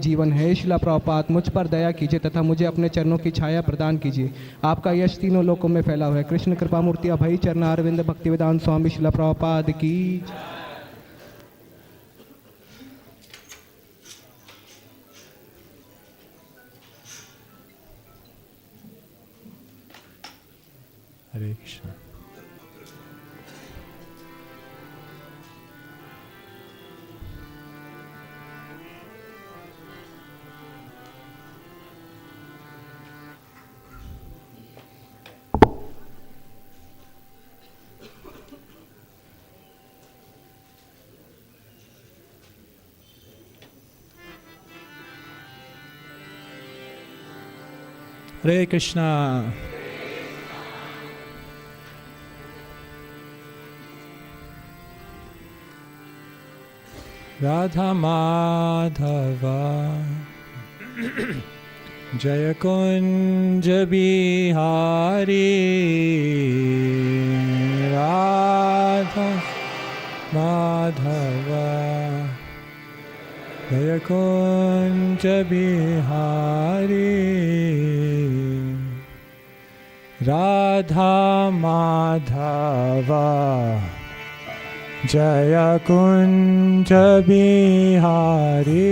जीवन है। शिला प्रभुपाद मुझ पर दया कीजिए तथा मुझे अपने चरणों की छाया प्रदान कीजिए। आपका यश तीनों लोकों में फैला हुआ है। कृष्ण कृपा मूर्ति अभय चरण अरविंद भक्तिवेदांत स्वामी शिला प्रभुपाद की। हरे कृष्ण। हरे कृष्णा। राधा माधवा जय कुंज बिहारी। राधा माधवा जय कुंज बिहारी। राधा माधवा जय कुंज बिहारी।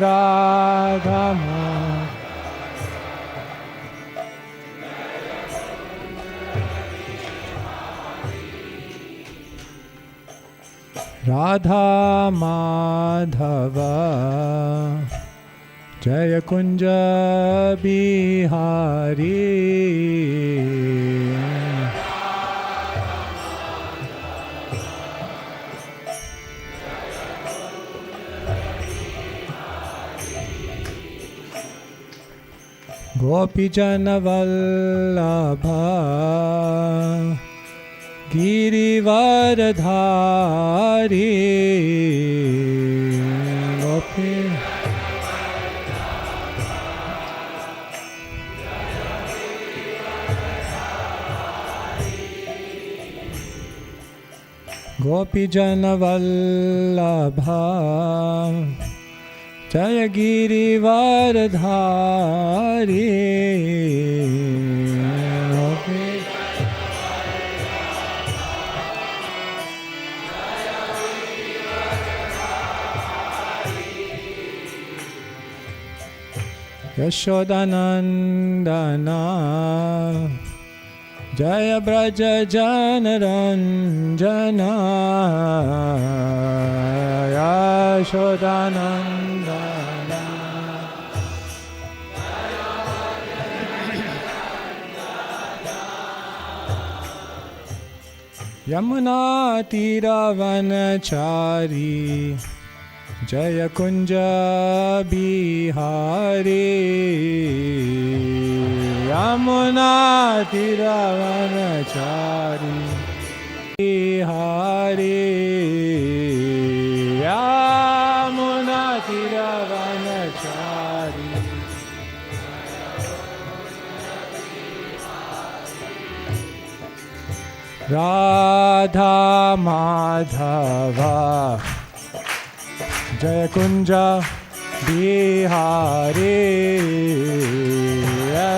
राधा राधा माधवा जय कुंज बिहारी। गोपीजन वल्लभा गिरिवरधारी। गोपी गोपीजन वल्लभा जय गिरिवरधारी। यशोदानंदना जय ब्रज जनरंजना। यशोदानंदना यमुना तीरवनचारी जय कुंज बिहारी। यमुना तीरवनचारी बिहारी। यमुना तीरवनचारी राधा माधवा जय कुंज बिहारी।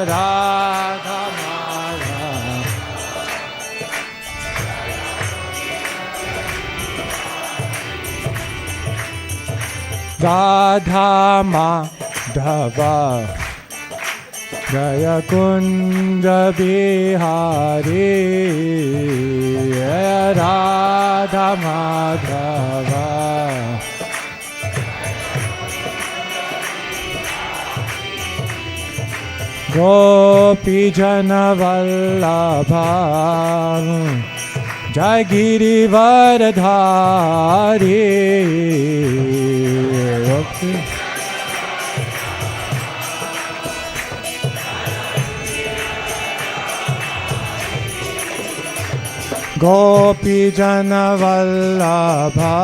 राधा माधवा राधा माधवा जय कुंज बिहारी। राधा माधवा गोपीजन वल्लभा जय गिरिवरधारी। गोपीजन वल्लभा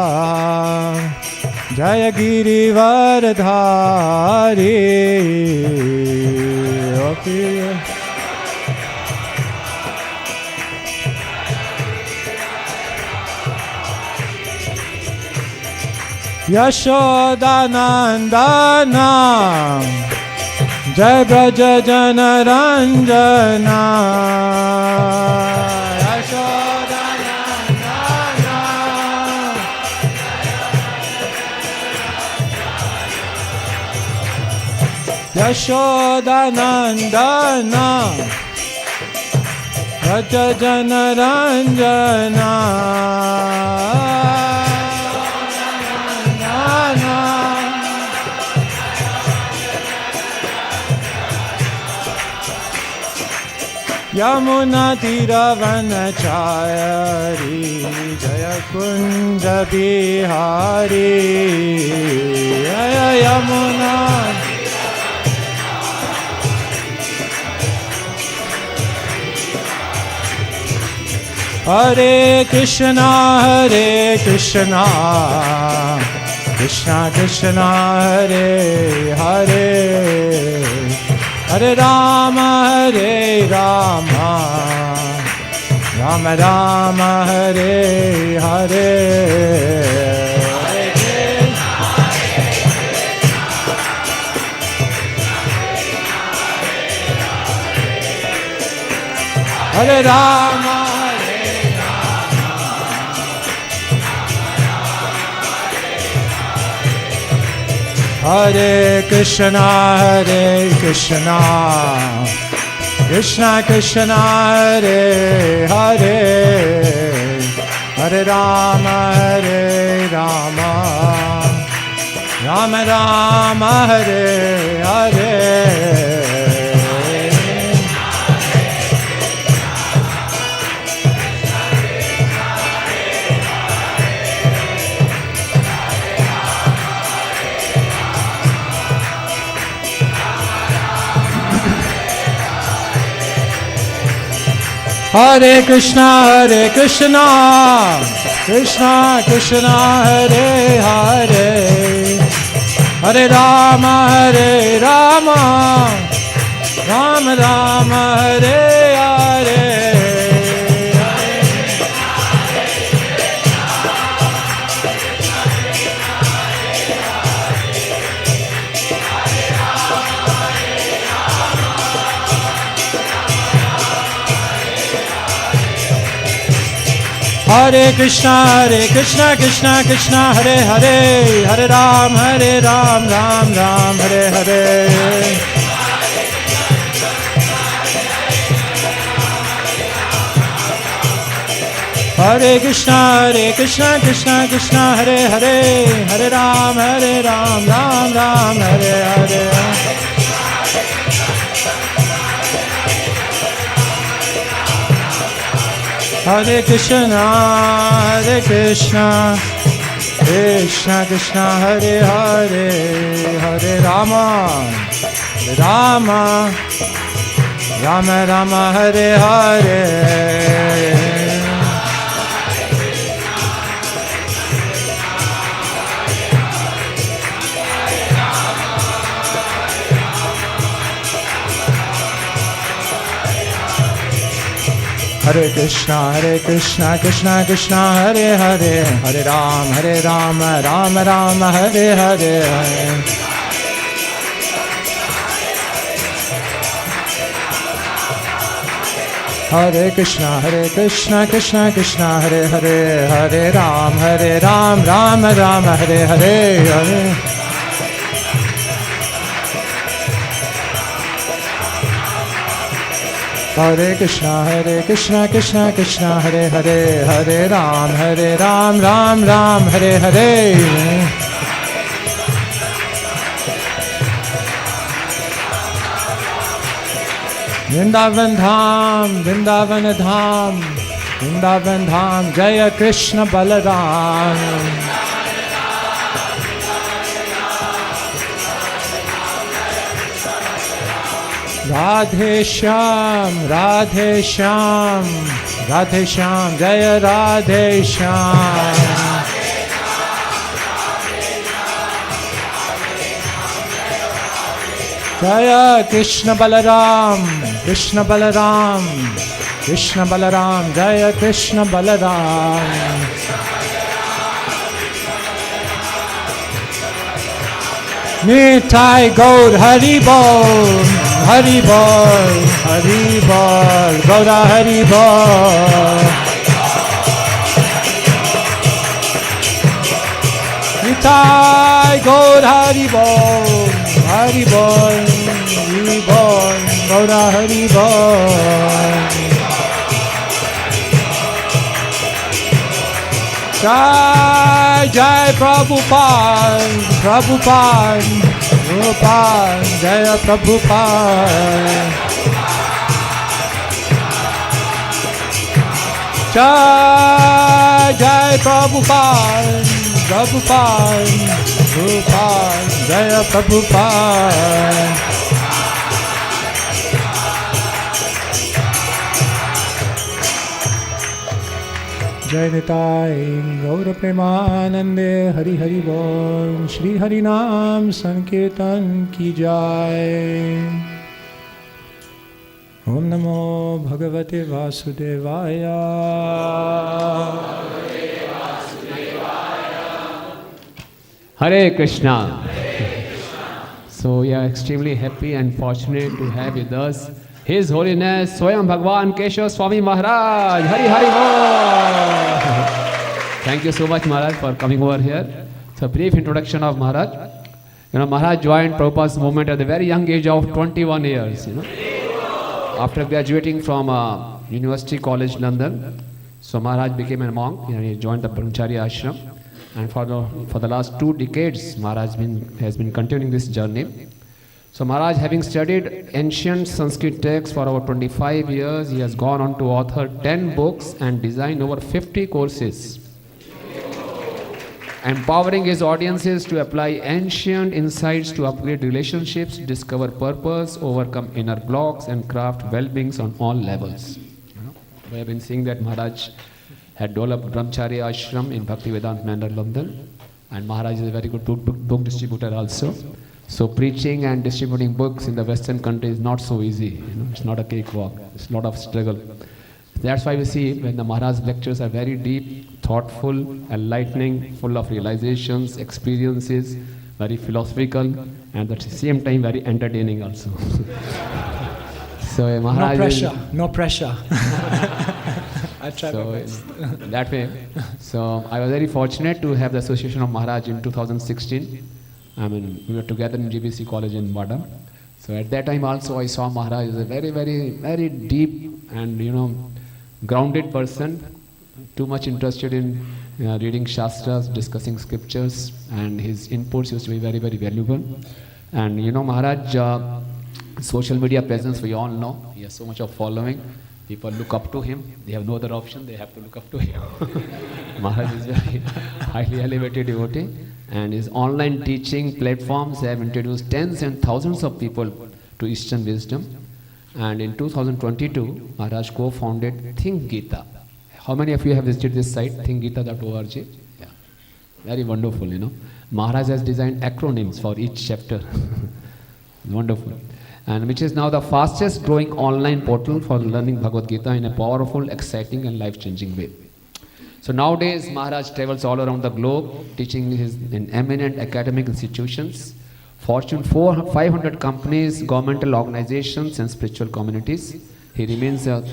जय गिरिवरधारी। यशोदानन्दना जय ब्रज जन रंजना यशोदानन्दना ब्रज जन रंजना यमुना तीरवनचारी जय कुंज बिहारी जय यमुना हरे कृष्णा कृष्णा कृष्णा हरे हरे हरे राम राम राम हरे हरे हरे राम हरे कृष्णा कृष्णा कृष्णा हरे हरे हरे राम राम राम हरे हरे हरे कृष्णा कृष्णा कृष्णा हरे हरे हरे राम राम राम हरे हरे हरे कृष्णा कृष्णा कृष्णा हरे हरे हरे राम राम हरे हरे हरे कृष्णा कृष्णा हरे हरे हरे राम राम हरे हरे हरे कृष्णा कृष्णा कृष्णा हरे हरे हरे राम राम हरे हरे हरे कृष्णा कृष्णा हरे हरे हरे राम राम हरे हरे हरे कृष्णा कृष्णा हरे हरे हरे राम राम हरे हरे हरे हरे कृष्णा कृष्णा हरे हरे हरे राम राम हरे हरे वृंदावन धाम जय कृष्ण बलराम राधे श्याम जय राधे श्याम जय कृष्ण बलराम जय Krishna Balram Nitai Gaur Hari Bol, Hari Bol, Hari Bol, Gaura Hari Bol. Nitai Gaur Hari Bol, Hari Bol, Hari Bol, Gaura Hari Bol. Jai Jai Prabhupada, Prabhupada, Prabhupada, Jaya Prabhupada. Jai Jai Prabhupada, Prabhupada, Prabhupada, Jaya Prabhupada. Jai Nitai Gaura Premanande Hari Hari Bol Shri Hari Naam Sankirtan Ki Jai. Om Namo Bhagavate Vasudevaya. Hare Krishna. So we are extremely happy and fortunate to have with us His Holiness Svayam Bhagwan Keshav Swami Maharaj. Hari Hari Bol. Thank you so much, Maharaj, for coming over here. So a brief introduction of Maharaj. Maharaj joined Prabhupada's movement at the very young age of 21 years. After graduating from University College London, so Maharaj became a monk. He joined the Brahmachari ashram, and for the last 2 decades, Maharaj has been continuing this journey. So Maharaj, having studied ancient Sanskrit texts for over 25 years, he has gone on to author 10 books and design over 50 courses, empowering his audiences to apply ancient insights to upgrade relationships, discover purpose, overcome inner blocks, and craft well-beings on all levels. We have been seeing that Maharaj had developed Brahmachari ashram in Bhaktivedanta Manor, London, and Maharaj is a very good book distributor also. So preaching and distributing books in the Western country is not so easy. It's not a cakewalk. It's a lot of struggle. That's why we see when the Maharaj lectures are very deep, thoughtful, enlightening, full of realizations, experiences, very philosophical, and at the same time very entertaining also. So Maharaj No pressure. I try my best. That way. So I was very fortunate to have the association of Maharaj in 2016. We were together in GBC College in Bagh. So at that time also I saw Maharaj as a very, very, very deep and grounded person, too much interested in reading Shastras, discussing scriptures, and his inputs used to be very, very valuable. And Maharaj, social media presence, we all know, he has so much of following. People look up to him. They have no other option. They have to look up to him. Maharaj is a very highly elevated devotee. And his online teaching platforms have introduced tens and thousands of people to Eastern wisdom. And in 2022, Maharaj co-founded Think Gita. How many of you have visited this site, thinkgita.org? Yeah. Very wonderful, Maharaj has designed acronyms for each chapter. Wonderful. And which is now the fastest growing online portal for learning Bhagavad Gita in a powerful, exciting and life-changing way. So nowadays, Maharaj travels all around the globe, teaching in eminent academic institutions, Fortune 500 companies, governmental organizations and spiritual communities. He remains a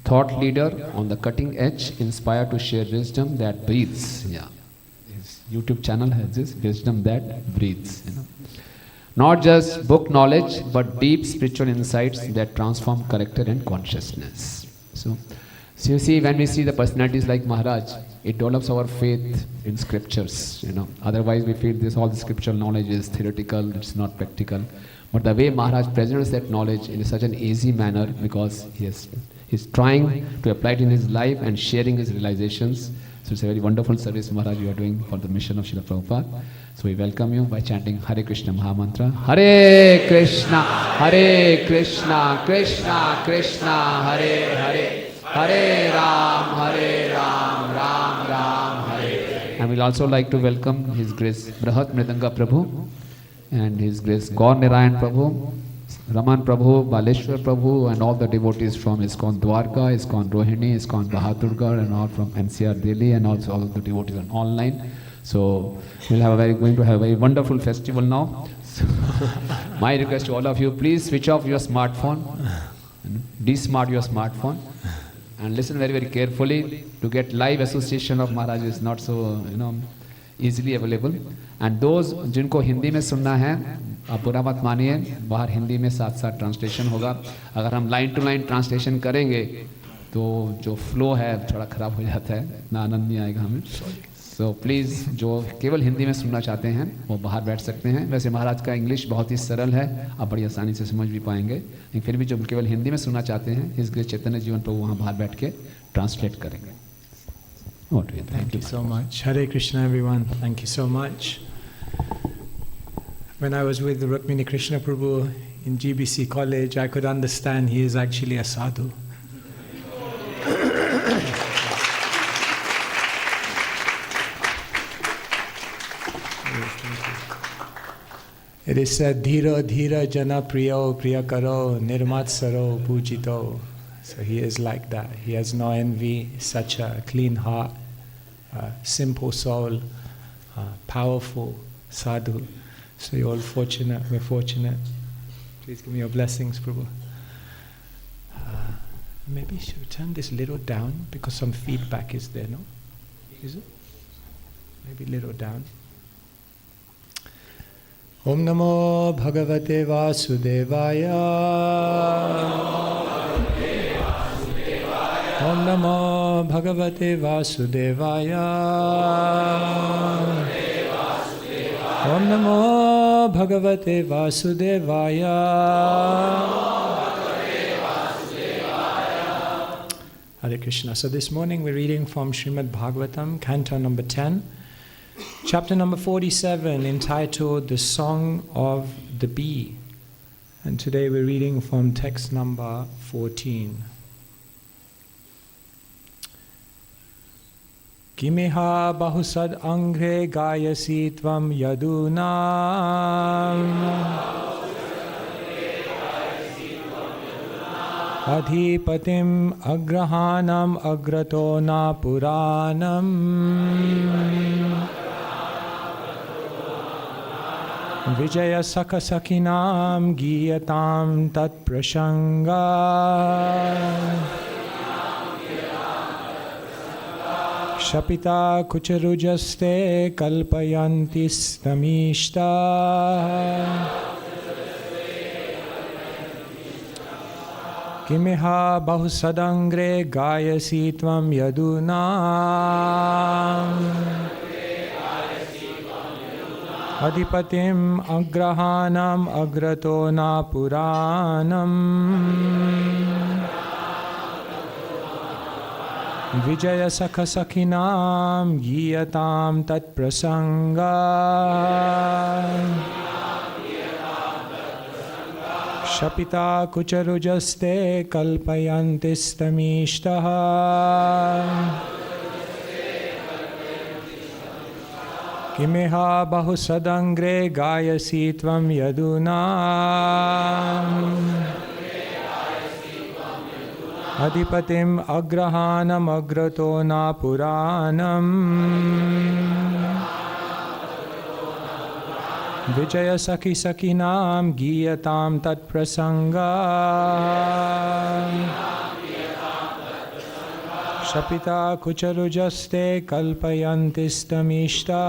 thought leader on the cutting edge, inspired to share wisdom that breathes. Yeah, his YouTube channel has this, wisdom that breathes. Not just book knowledge, but deep spiritual insights that transform character and consciousness. So you see, when we see the personalities like Maharaj, it develops our faith in scriptures. Otherwise we feel all the scriptural knowledge is theoretical, it's not practical. But the way Maharaj presents that knowledge in such an easy manner, because he's trying to apply it in his life and sharing his realizations. So it's a very wonderful service, Maharaj, you are doing for the mission of Srila Prabhupada. So we welcome you by chanting Hare Krishna Mahamantra. Hare Krishna, Krishna Krishna, Hare Hare. Hare Ram, Ram Ram, Hare. And we'll also like to welcome His Grace Brahat Mridanga Prabhu and His Grace Gaur Narayan Prabhu, Raman Prabhu, Baleshwar Prabhu, and all the devotees from ISKCON Dwarka, ISKCON Rohini, ISKCON Bahadurgarh, and all from NCR Delhi, and also all the devotees on online. So we'll have going to have a very wonderful festival now. So my request to all of you, please switch off your smartphone, de-smart your smartphone, and listen very, very carefully. To get live association of Maharaj is not so, easily available. And those जिनको हिंदी में सुनना है, आप बुरा मत मानिए, बाहर हिंदी में साथ साथ ट्रांसलेशन होगा. अगर हम लाइन टू लाइन ट्रांसलेशन करेंगे तो जो फ्लो है थोड़ा ख़राब हो जाता है, इतना आनंद नहीं आएगा हमें. सो प्लीज़ जो केवल हिंदी में सुनना चाहते हैं वो बाहर बैठ सकते हैं. वैसे महाराज का इंग्लिश बहुत ही सरल है, आप बड़ी आसानी से समझ भी पाएंगे, लेकिन फिर भी जो केवल हिंदी में सुनना चाहते हैं, हिज ग्रेस चैतन्य जीवन तो वहाँ बाहर बैठ के ट्रांसलेट करेंगे. Thank you so much. Hare Krishna, everyone. Thank you so much. When I was with Rukmini Krishna Prabhu in GBC college, I could understand he is actually a sadhu. It is said, Dhira Dhira Jana Priyo Priyakaro Nirmatsaro Pujito. So he is like that. He has no envy, such a clean heart, simple soul, powerful sadhu. So you're all fortunate, we're fortunate. Please give me your blessings, Prabhu. Maybe should we turn this little down because some feedback is there, no? Is it? Maybe little down. Om Namo Bhagavate Vasudevaya. Om Namo Bhagavate Vasudevaya. Om Namo Bhagavate Vasudevaya. Hare Krishna. So this morning we're reading from Srimad Bhagavatam, Canto number 10, chapter number 47, entitled The Song of the Bee. And today we're reading from text number 14. Kimeha bahusad angre gayasi tvam yadunam adhipatim agrahanam agrato na puranam vijaya sakha sakhinam giyatam tat prasanga Shapita kucharujaste kalpayanti stamishta Kimeha bahusadangre gayasi tvam yadunam Adhipatim agrahanam agrato na puranam Vijaya sakha sakhinam giyatam tat prasanga Shapita kucharujaste kalpayanti stamishtaha Kimeha bahusadangre gayasi tvam yadunam Adhipatim agrahanam agrato na puranam Vijaya sakhi sakhinam giyatam tat prasanga Shapita kucharujaste kalpayanti stamishta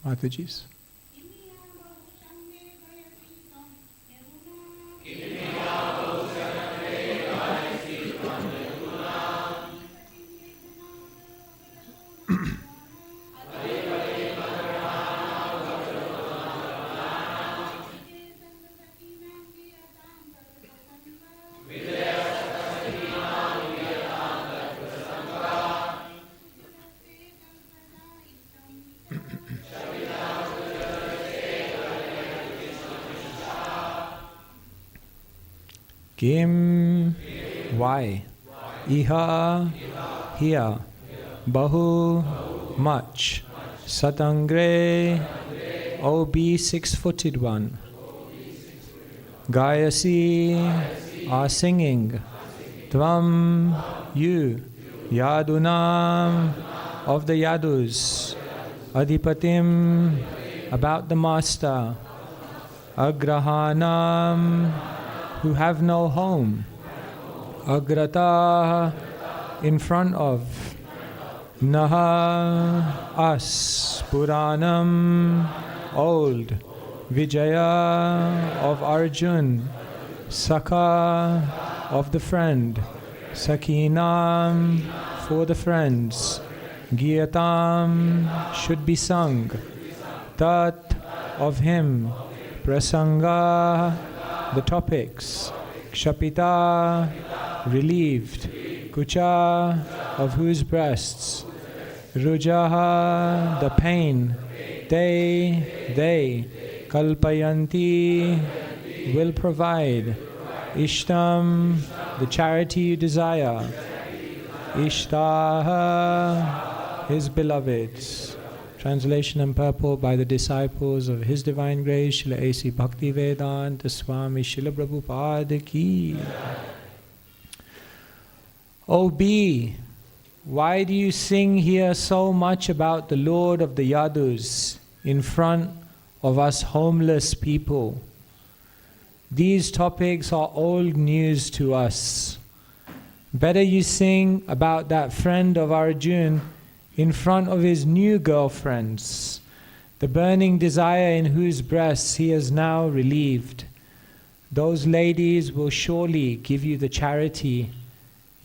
Mataji's. Kim, why? Iha, here. Bahu, much. Satangre, O be 6-footed one. Gayasi, are singing. Tvam, you. Yadunam, of the Yadus. Adhipatim, about the master. Agrahanam, who have no home. Agrata, in front of. Naha, us. Puranam, old. Vijaya, of Arjun. Sakha, of the friend. Sakinam, for the friends. Gyatam, should be sung. Tat, of him. Prasanga, the topics. Kshapita, relieved. Kucha, of whose breasts. Rujaha, the pain. They. Kalpayanti, will provide. Ishtam, the charity you desire. Ishtaha, his beloveds. Translation and purport by the disciples of His Divine Grace, Srila A.C. Bhaktivedanta Swami Srila Prabhupada ki. O B, why do you sing here so much about the Lord of the Yadus in front of us homeless people? These topics are old news to us. Better you sing about that friend of Arjun in front of his new girlfriends, the burning desire in whose breasts he is now relieved. Those ladies will surely give you the charity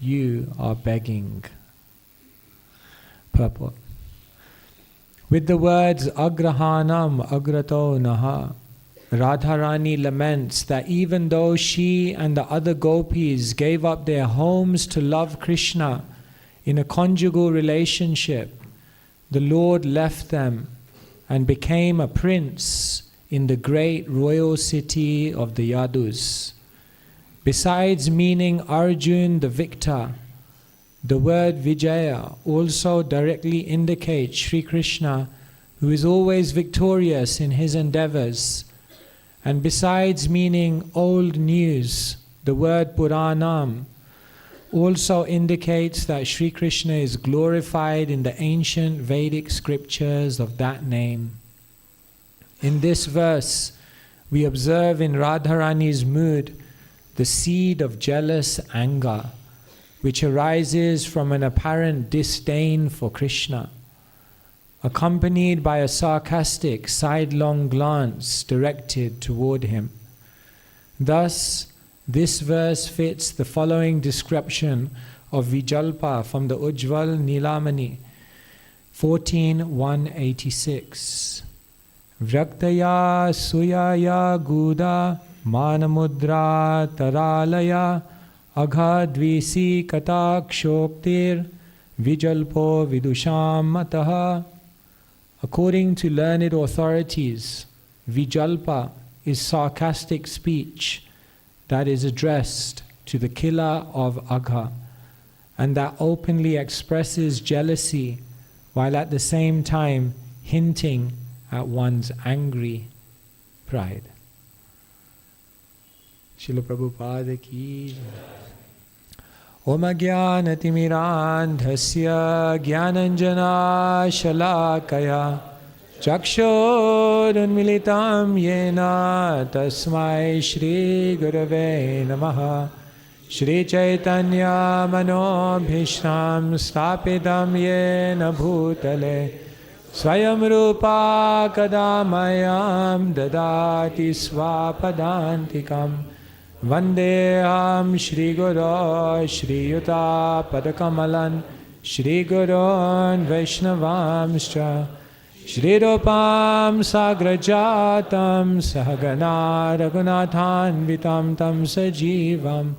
you are begging. Purport. With the words Agrahanam Agrato Naha, Radharani laments that even though she and the other gopis gave up their homes to love Krishna in a conjugal relationship, the Lord left them and became a prince in the great royal city of the Yadus. Besides meaning Arjun the victor, the word Vijaya also directly indicates Sri Krishna, who is always victorious in his endeavors. And besides meaning old news, the word Puranam also indicates that Sri Krishna is glorified in the ancient Vedic scriptures of that name. In this verse, we observe in Radharani's mood the seed of jealous anger, which arises from an apparent disdain for Krishna, accompanied by a sarcastic sidelong glance directed toward him. Thus, this verse fits the following description of Vijalpa from the Ujjval Nilamani, 14.186. Vraktaya suyaya guda manamudra taralaya aghadvisi katakshoktir vijalpo vidusham mataha. According to learned authorities, Vijalpa is sarcastic speech that is addressed to the killer of Agha, and that openly expresses jealousy while at the same time hinting at one's angry pride. Srila Prabhupada ki. Om Ajnanatimmirandhasya Jnananjana Shalakaya Chakshurunmilitam Yena Tasmai Shri Gurave Namaha Shri Chaitanya Manobhishtam Sthapitam Yena Bhutale Svayam Rupa Kadamayam Dadati Swapadantikam Vandeham Shri Guru Shri Yuta Padakamalan Shri Gurun Vaishnavamscha Shri Rupam Sagrajatam Sahagana Raghunathan Vitam Tam Sajivam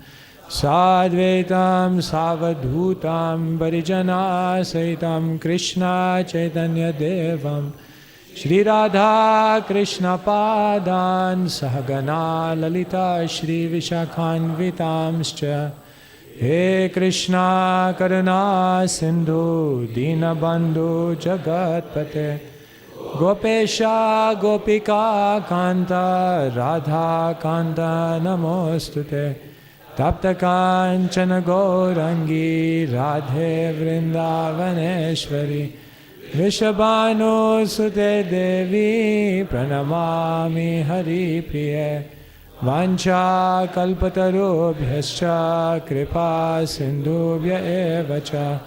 Sadvetam Savadhutam Varijana Saitam Krishna Chaitanya Devam Shri Radha Krishna Padan Sahagana Lalita Shri Vishakhan Vitamscha He Krishna Karuna Sindhu Dinabandhu Jagatpate Gopesha Gopika Kanta Radha Kanta Namostute Tapta Kanchana Gaurangi Radhe Vrindavaneshwari Vishabhanu Sute Devi Pranamami Hari Priye Vancha Kalpatarubhyascha Kripa Sindhubhya Evacha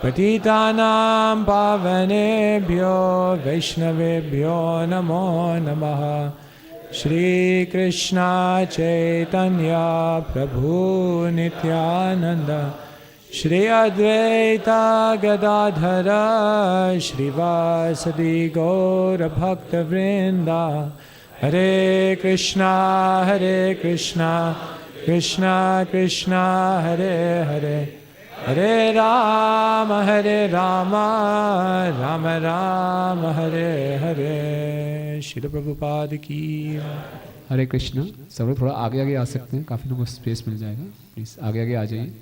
Patitanam Pavanebhyo Vaishnavebhyo Namo Namaha Shri Krishna Chaitanya Prabhu Nityananda Shri Advaita Gadadhara Shri Vasadi Gaura Bhakta Vrinda Hare Krishna Krishna Krishna Hare Hare Hare Rama Rama Rama Hare Hare Shri Prabhupada ki हरे कृष्ण। सब लोग थोड़ा आगे आगे आ सकते हैं, काफ़ी लोगों को स्पेस मिल जाएगा, प्लीज़ आगे आगे आ जाइए।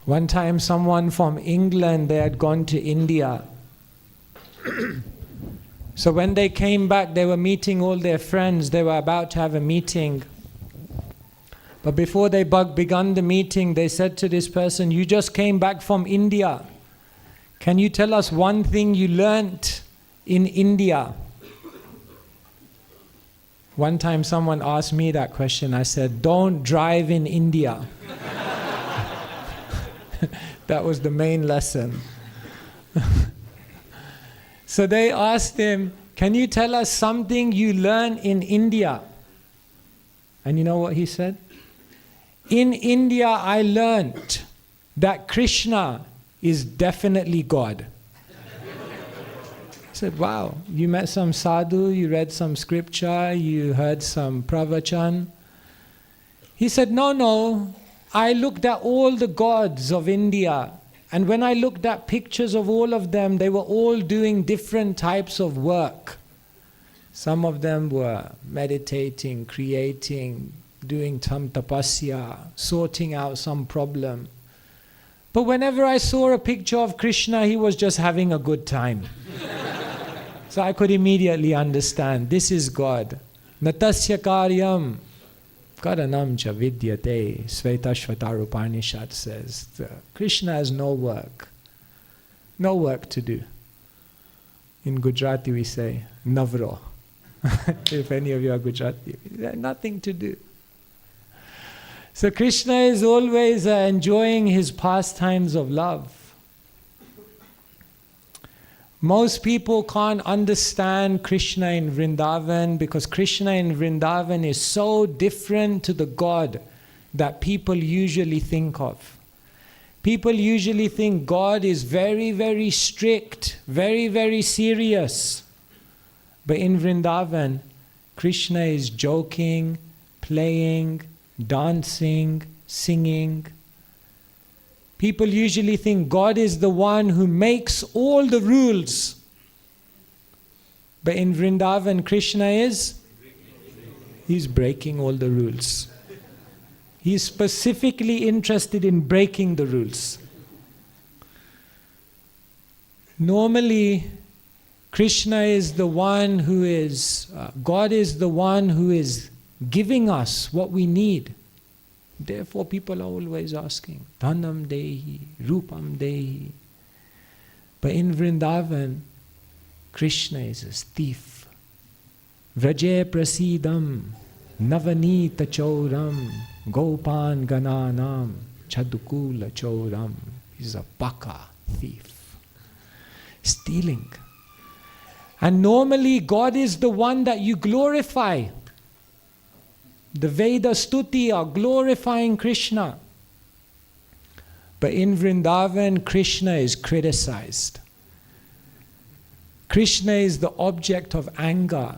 One time someone from England, they had gone to India. So when they came back, they were meeting all their friends. They were about to have a meeting. But before they begun the meeting, they said to this person, "You just came back from India. Can you tell us one thing you learnt in India?" One time someone asked me that question. I said, "Don't drive in India." That was the main lesson. So they asked him, "Can you tell us something you learned in India?" And you know what he said? "In India I learned that Krishna is definitely God." I said, "Wow, you met some sadhu, you read some scripture, you heard some pravachan." He said, No, I looked at all the gods of India, and when I looked at pictures of all of them, they were all doing different types of work. Some of them were meditating, creating, doing some tapasya, sorting out some problem. But whenever I saw a picture of Krishna, he was just having a good time. So I could immediately understand, this is God. Natasya karyam karanam cha vidyate. Svetasvatar Upanishad says, Krishna has no work to do. In Gujarati we say, navro. If any of you are Gujarati, nothing to do. So Krishna is always enjoying his pastimes of love. Most people can't understand Krishna in Vrindavan because Krishna in Vrindavan is so different to the God that people usually think of. People usually think God is very, very strict, very, very serious. But in Vrindavan, Krishna is joking, playing, dancing, singing. People usually think God is the one who makes all the rules. But in Vrindavan, Krishna he's breaking all the rules. He's specifically interested in breaking the rules. Normally, Krishna is the one who is, God is the one who is giving us what we need. Therefore people are always asking, Dhanam Dehi, Rupam Dehi. But in Vrindavan, Krishna is a thief. Vraje prasidam, navanita chauram, gopan gananam, chadukula choram. He's a baka, thief. Stealing. And normally God is the one that you glorify. The Veda Stuti are glorifying Krishna. But in Vrindavan, Krishna is criticized. Krishna is the object of anger.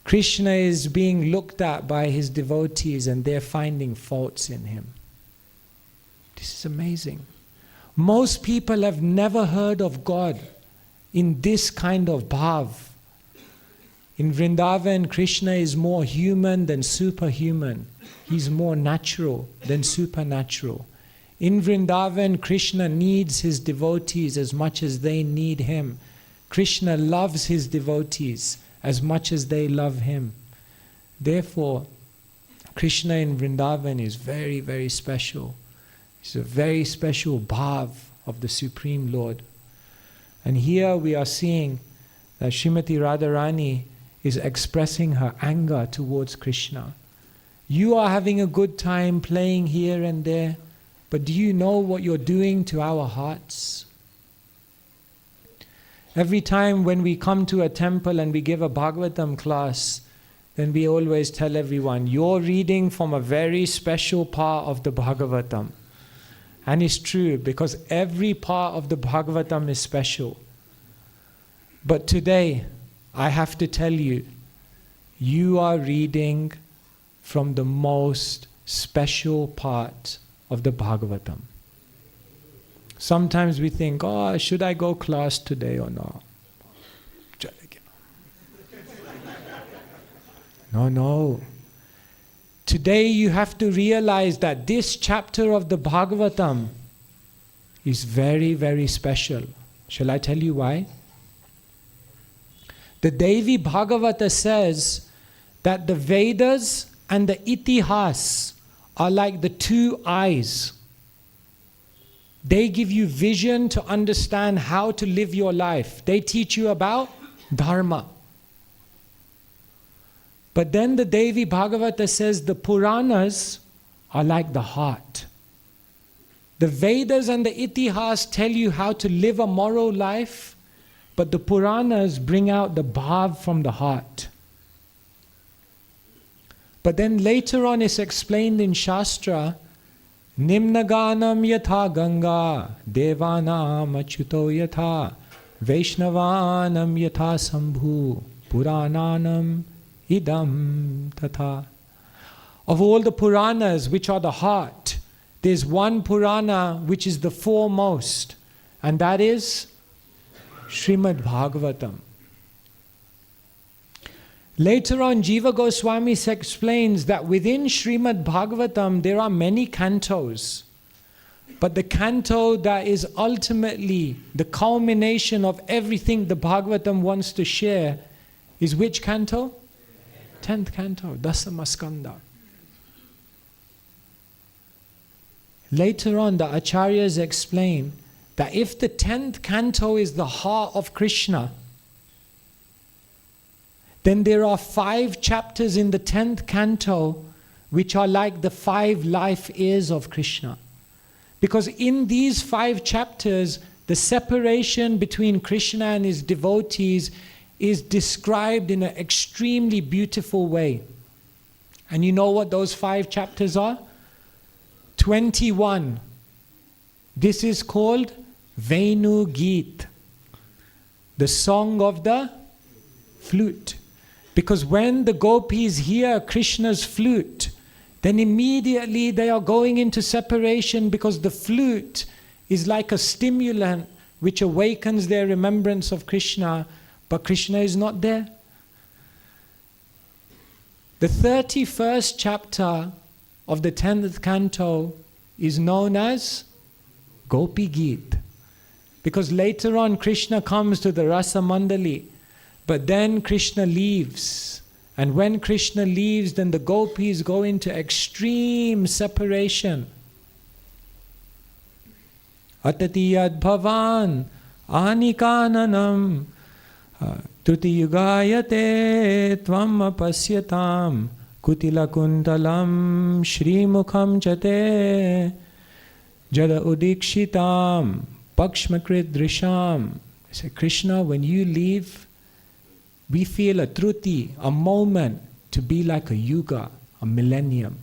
Krishna is being looked at by his devotees and they're finding faults in him. This is amazing. Most people have never heard of God in this kind of bhav. In Vrindavan, Krishna is more human than superhuman. He's more natural than supernatural. In Vrindavan, Krishna needs his devotees as much as they need him. Krishna loves his devotees as much as they love him. Therefore, Krishna in Vrindavan is very, very special. It's a very special bhav of the Supreme Lord. And here we are seeing that Srimati Radharani is expressing her anger towards Krishna. You are having a good time playing here and there, but do you know what you're doing to our hearts? Every time when we come to a temple and we give a Bhagavatam class, then we always tell everyone, you're reading from a very special part of the Bhagavatam. And it's true, because every part of the Bhagavatam is special. But today, I have to tell you, you are reading from the most special part of the Bhagavatam. Sometimes we think, oh, should I go class today or not? No. Today you have to realize that this chapter of the Bhagavatam is very, very special. Shall I tell you why? The Devi Bhagavata says that the Vedas and the Itihas are like the two eyes. They give you vision to understand how to live your life. They teach you about Dharma. But then the Devi Bhagavata says the Puranas are like the heart. The Vedas and the Itihas tell you how to live a moral life, but the Puranas bring out the bhav from the heart. But then later on it's explained in Shastra, Nimnaganam yatha Ganga, Devanam achyuto yatha, Vaishnavanam yatha Sambhu, Purananam idam tatha. Of all the Puranas, which are the heart, there's one Purana which is the foremost, and that is Srimad Bhagavatam. Later on, Jiva Goswami explains that within Srimad Bhagavatam there are many cantos. But the canto that is ultimately the culmination of everything the Bhagavatam wants to share is which canto? 10th canto, Dasamaskanda. Later on, the Acharyas explain that if the 10th canto is the heart of Krishna, then there are 5 chapters in the 10th canto which are like the 5 life years of Krishna. Because in these 5 chapters, the separation between Krishna and his devotees is described in an extremely beautiful way. And you know what those 5 chapters are? 21. This is called Venu Geet, the song of the flute. Because when the gopis hear Krishna's flute, then immediately they are going into separation, because the flute is like a stimulant which awakens their remembrance of Krishna, but Krishna is not there. The 31st chapter of the 10th canto is known as Gopi Geet, because later on Krishna comes to the Rasa Mandali, but then Krishna leaves. And when Krishna leaves, then the gopis go into extreme separation. Atati adbhavan anikananam tuti yugayate tvam apasyatam Kutila kuntalam Shrimukham chate Jada udikshitam Pakshmakrit drisham. I say, Krishna, when you leave, we feel a truti, a moment to be like a yuga, a millennium.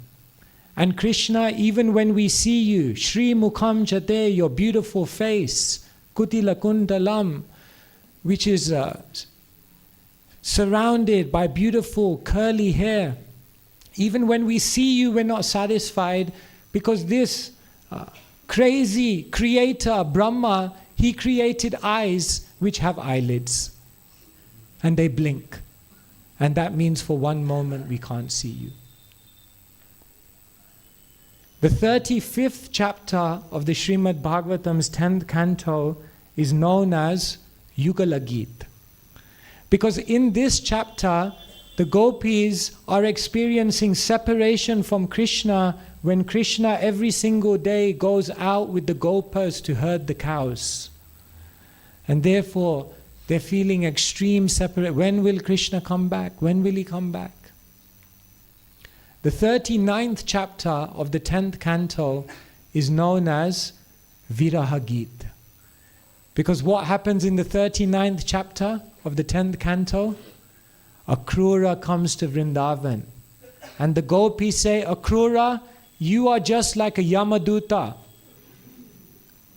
And Krishna, even when we see you, Shri Mukham Chate, your beautiful face, Kutila Kuntalam, which is surrounded by beautiful curly hair. Even when we see you, we're not satisfied, because this crazy creator, Brahma, he created eyes which have eyelids. And they blink. And that means for one moment we can't see you. The 35th chapter of the Srimad Bhagavatam's 10th canto is known as Yugala Geet. Because in this chapter, the gopis are experiencing separation from Krishna when Krishna every single day goes out with the gopas to herd the cows. And therefore, they're feeling extreme separation. When will Krishna come back? When will he come back? The 39th chapter of the 10th canto is known as Viraha Geet. Because what happens in the 39th chapter of the 10th canto? Akrura comes to Vrindavan. And the gopis say, Akrura, you are just like a Yamaduta.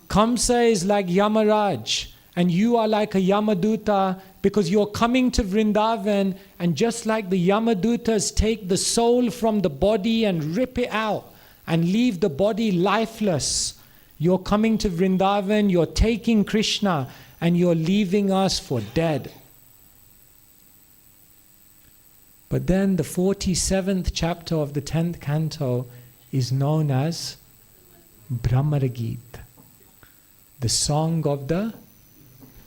Kamsa is like Yamaraj. And you are like a Yamaduta because you're coming to Vrindavan, and just like the Yamadutas take the soul from the body and rip it out and leave the body lifeless, you're coming to Vrindavan, you're taking Krishna and you're leaving us for dead. But then the 47th chapter of the 10th canto is known as Brahmaragit, the song of the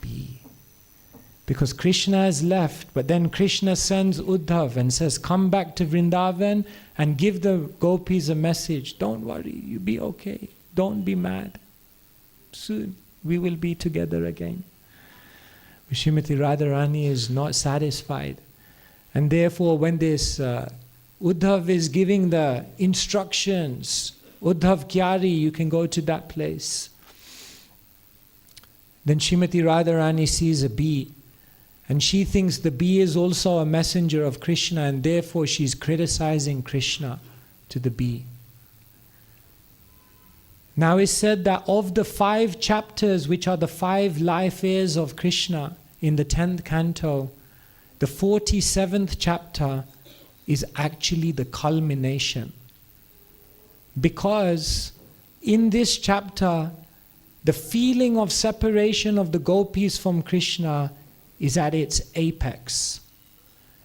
bee. Because Krishna has left, but then Krishna sends Uddhav and says, come back to Vrindavan and give the gopis a message. Don't worry, you be okay. Don't be mad. Soon we will be together again. Srimati Radharani is not satisfied. And therefore when this Uddhav is giving the instructions, Uddhav Kyari, you can go to that place. Then Srimati Radharani sees a bee. And she thinks the bee is also a messenger of Krishna, and therefore she's criticizing Krishna to the bee. Now it's said that of the 5 chapters, which are the 5 life airs of Krishna in the 10th canto, the 47th chapter is actually the culmination. Because in this chapter, the feeling of separation of the gopis from Krishna is at its apex.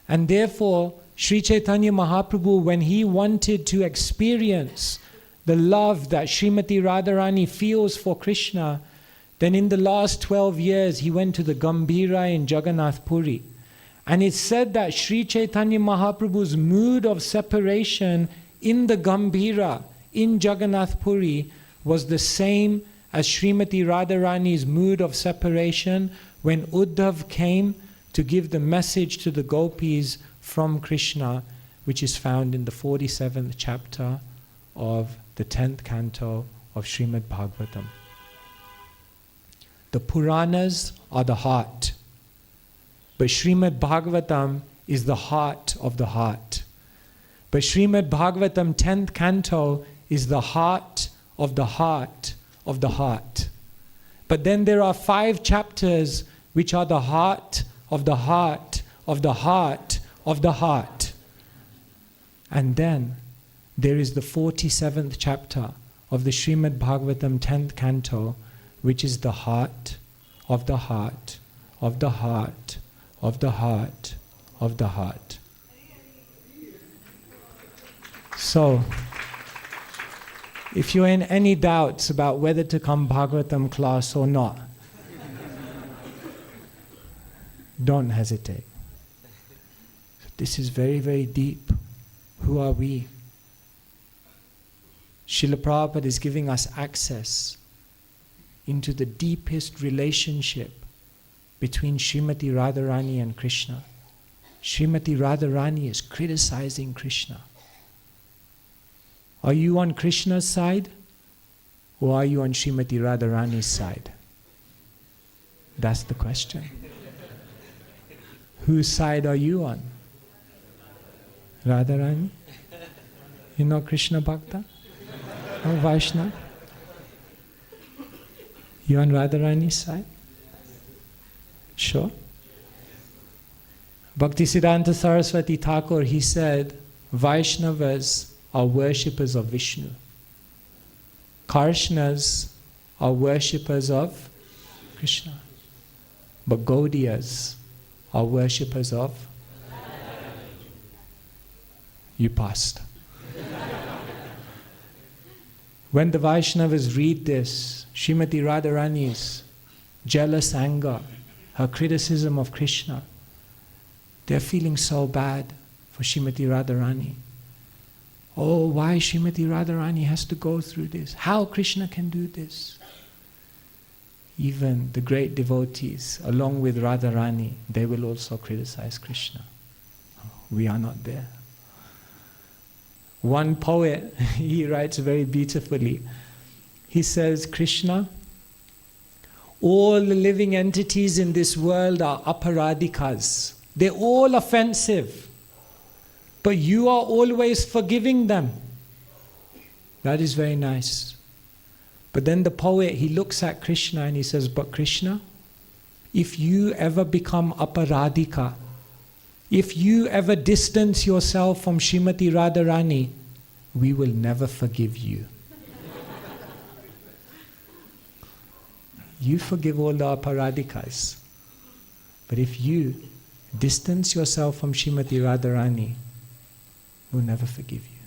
And therefore, Sri Chaitanya Mahaprabhu, when he wanted to experience the love that Srimati Radharani feels for Krishna, then in the last 12 years he went to the Gambhira in Jagannath Puri. And it's said that Sri Chaitanya Mahaprabhu's mood of separation in the Gambhira, in Jagannath Puri, was the same as Srimati Radharani's mood of separation when Uddhav came to give the message to the gopis from Krishna, which is found in the 47th chapter of the 10th canto of Srimad Bhagavatam. The Puranas are the heart, but Srimad Bhagavatam is the heart of the heart. But Srimad Bhagavatam 10th canto is the heart of the heart of the heart. But then there are 5 chapters which are the heart of the heart of the heart of the heart. And then there is the 47th chapter of the Srimad Bhagavatam 10th canto, which is the heart of the heart of the heart of the heart of the heart. So, if you're in any doubts about whether to come Bhagavatam class or not, don't hesitate. This is very, very deep. Who are we? Srila Prabhupada is giving us access into the deepest relationship between Srimati Radharani and Krishna. Srimati Radharani is criticizing Krishna. Are you on Krishna's side or are you on Srimati Radharani's side? That's the question. Whose side are you on? Radharani? You're not Krishna Bhakta? Or Vaishnava? You on Radharani's side? Sure? Bhaktisiddhanta Saraswati Thakur, he said, Vaishnavas are worshippers of Vishnu. Karshnas are worshippers of Krishna. But Gaudiyas are worshippers of... You passed. When the Vaishnavas read this, Srimati Radharani's jealous anger, her criticism of Krishna, they're feeling so bad for Srimati Radharani. Oh, why Srimati Radharani has to go through this? How Krishna can do this? Even the great devotees, along with Radharani, they will also criticize Krishna. We are not there. One poet, he writes very beautifully. He says, Krishna, all the living entities in this world are aparadikas. They're all offensive. But you are always forgiving them. That is very nice. But then the poet, he looks at Krishna and he says, but Krishna, if you ever become aparadika, if you ever distance yourself from Srimati Radharani, we will never forgive you. You forgive all the aparadikas. But if you distance yourself from Srimati Radharani, we'll never forgive you.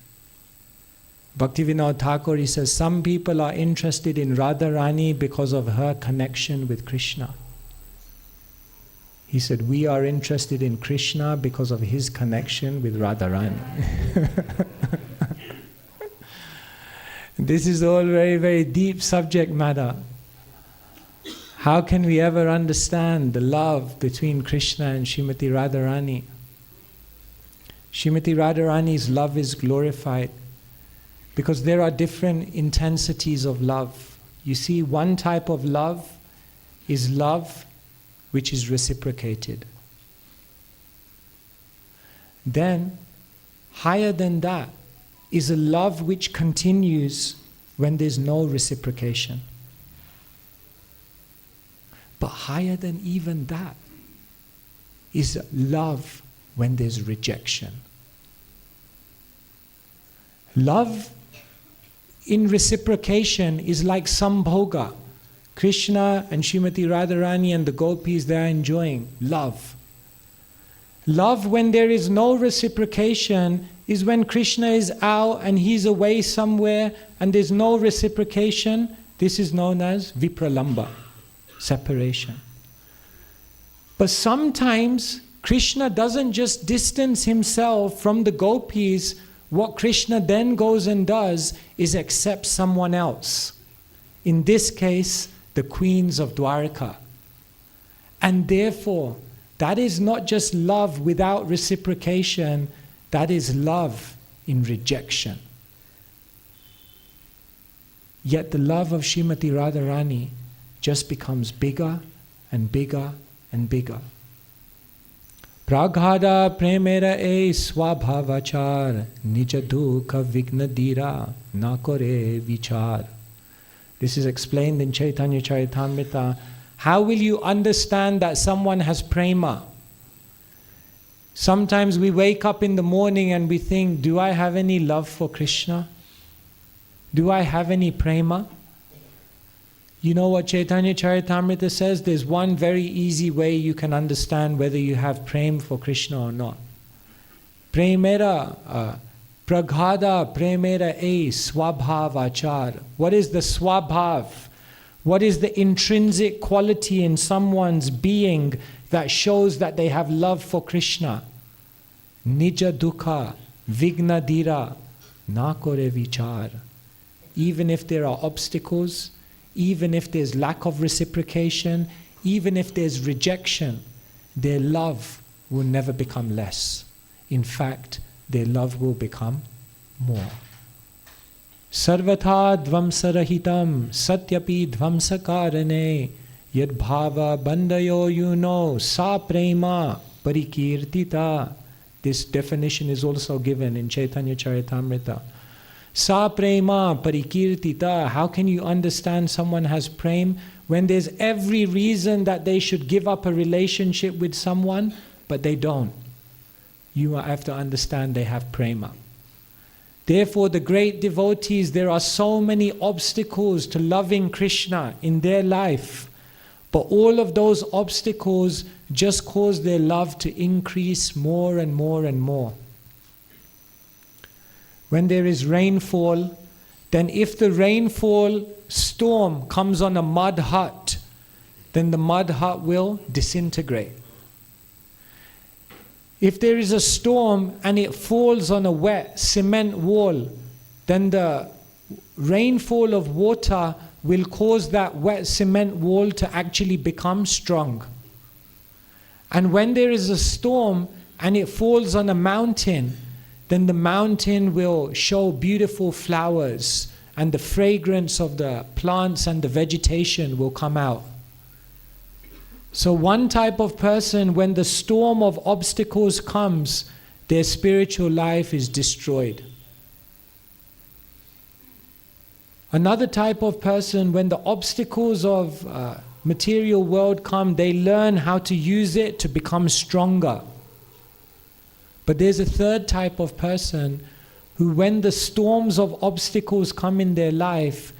Bhaktivinoda Thakur, he says, some people are interested in Radharani because of her connection with Krishna. He said, we are interested in Krishna because of his connection with Radharani. This is all very, very deep subject matter. How can we ever understand the love between Krishna and Srimati Radharani? Srimati Radharani's love is glorified because there are different intensities of love. You see, one type of love is love which is reciprocated. Then, higher than that is a love which continues when there's no reciprocation. But higher than even that is love when there's rejection. Love in reciprocation is like sambhoga. Krishna and Srimati Radharani and the gopis, they are enjoying love. Love when there is no reciprocation is when Krishna is out and he's away somewhere and there's no reciprocation. This is known as vipralamba, separation. But sometimes Krishna doesn't just distance himself from the gopis. What Krishna then goes and does is accept someone else. In this case, the queens of Dwarka. And therefore, that is not just love without reciprocation, that is love in rejection. Yet the love of Srimati Radharani just becomes bigger and bigger and bigger. Praghada premera e swabhavachar nijadukha vignadira nakore vichar. This is explained in Chaitanya Charitamrita. How will you understand that someone has prema? Sometimes we wake up in the morning and we think, do I have any love for Krishna? Do I have any prema? You know what Chaitanya Charitamrita says? There's one very easy way you can understand whether you have prema for Krishna or not. Premera, praghada premera e swabhavachar. What is the swabhav? What is the intrinsic quality in someone's being that shows that they have love for Krishna? Nija dukha, vignadira, nakore vichar. Even if there are obstacles, even if there's lack of reciprocation, even if there's rejection, their love will never become less. In fact, their love will become more. Sarvatha dvamsarahitam satyapi dvamsakarane yad bhava bandayo yuno sa prema parikirtita. This definition is also given in Chaitanya Charitamrita. Sa prema parikirtita. How can you understand someone has prem when there's every reason that they should give up a relationship with someone, but they don't? You have to understand they have prema. Therefore, the great devotees, there are so many obstacles to loving Krishna in their life, but all of those obstacles just cause their love to increase more and more and more. When there is rainfall, then if the rainfall storm comes on a mud hut, then the mud hut will disintegrate. If there is a storm and it falls on a wet cement wall, then the rainfall of water will cause that wet cement wall to actually become strong. And when there is a storm and it falls on a mountain, then the mountain will show beautiful flowers and the fragrance of the plants and the vegetation will come out. So one type of person, when the storm of obstacles comes, their spiritual life is destroyed. Another type of person, when the obstacles of material world come, they learn how to use it to become stronger. But there's a third type of person who, when the storms of obstacles come in their life,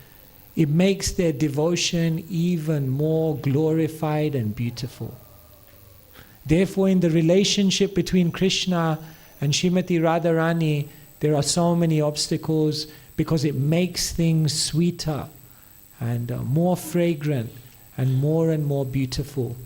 it makes their devotion even more glorified and beautiful. Therefore, in the relationship between Krishna and Srimati Radharani, there are so many obstacles because it makes things sweeter and more fragrant and more beautiful.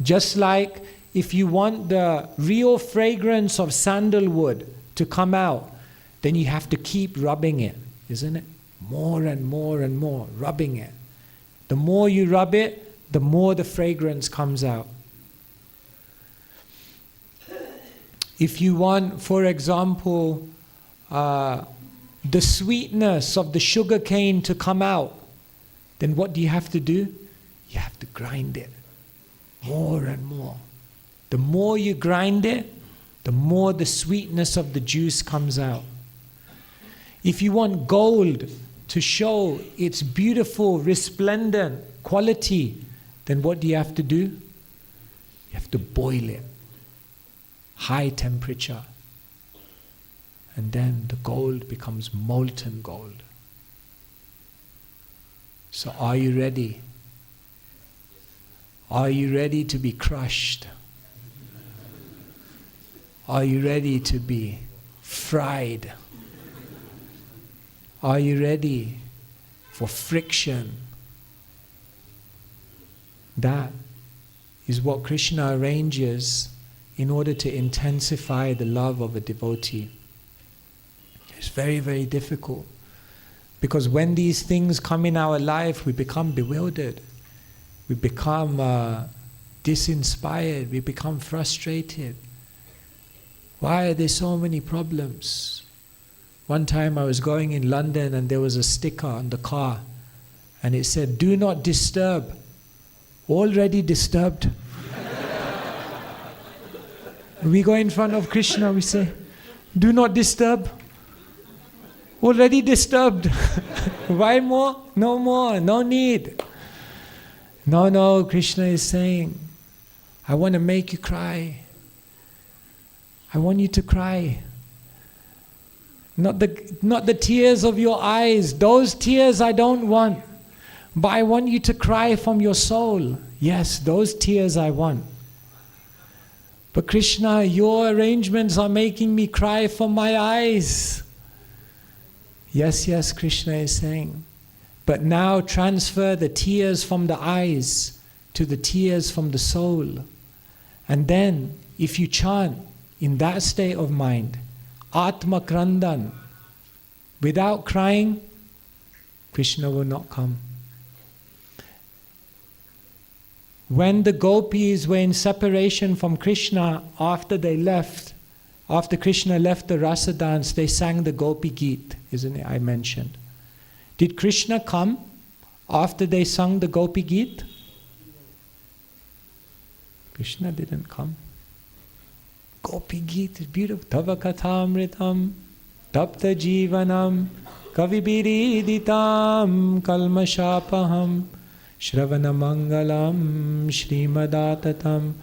Just like if you want the real fragrance of sandalwood to come out, then you have to keep rubbing it, isn't it? More and more, rubbing it. The more you rub it, the more the fragrance comes out. If you want, for example, the sweetness of the sugar cane to come out, then what do you have to do? You have to grind it more and more. The more you grind it, the more the sweetness of the juice comes out. If you want gold to show its beautiful, resplendent quality, then what do you have to do? You have to boil it. High temperature. And then the gold becomes molten gold. So are you ready? Are you ready to be crushed? Are you ready to be fried? Are you ready for friction? That is what Krishna arranges in order to intensify the love of a devotee. It's very, very difficult. Because when these things come in our life, we become bewildered. We become disinspired. We become frustrated. Why are there so many problems? One time I was going in London and there was a sticker on the car and it said, "Do not disturb." Already disturbed. We go in front of Krishna, we say, "Do not disturb." Already disturbed. Why more? No more, no need. No, Krishna is saying, I want to make you cry. I want you to cry. Not the tears of your eyes. Those tears I don't want. But I want you to cry from your soul. Yes, those tears I want. But Krishna, your arrangements are making me cry from my eyes. Yes, Krishna is saying. But now transfer the tears from the eyes to the tears from the soul. And then, if you chant in that state of mind, Atma Krandan, without crying, Krishna will not come. when the gopis were in separation from Krishna, after Krishna left the rasa dance, they sang the Gopi Geet, isn't it? I mentioned. Did Krishna come after they sung the Gopi Geet? Krishna didn't come. Gopi Geet is beautiful. Tava kathamritam, tapta jivanam, kavibiriditam, kalmashapaham, shravana mangalam, shrimadatatam,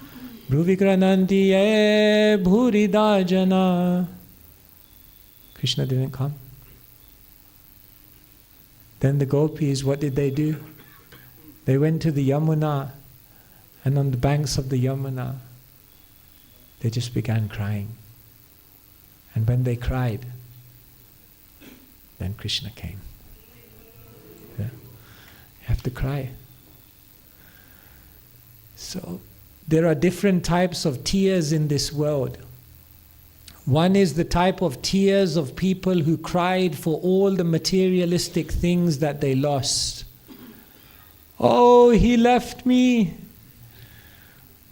Bhuvikrananti ye bhurida jana. Krishna didn't come. Then the gopis, what did they do? They went to the Yamuna, and on the banks of the Yamuna, they just began crying. And when they cried, then Krishna came. Yeah. You have to cry. So, there are different types of tears in this world. One is the type of tears of people who cried for all the materialistic things that they lost. Oh, he left me.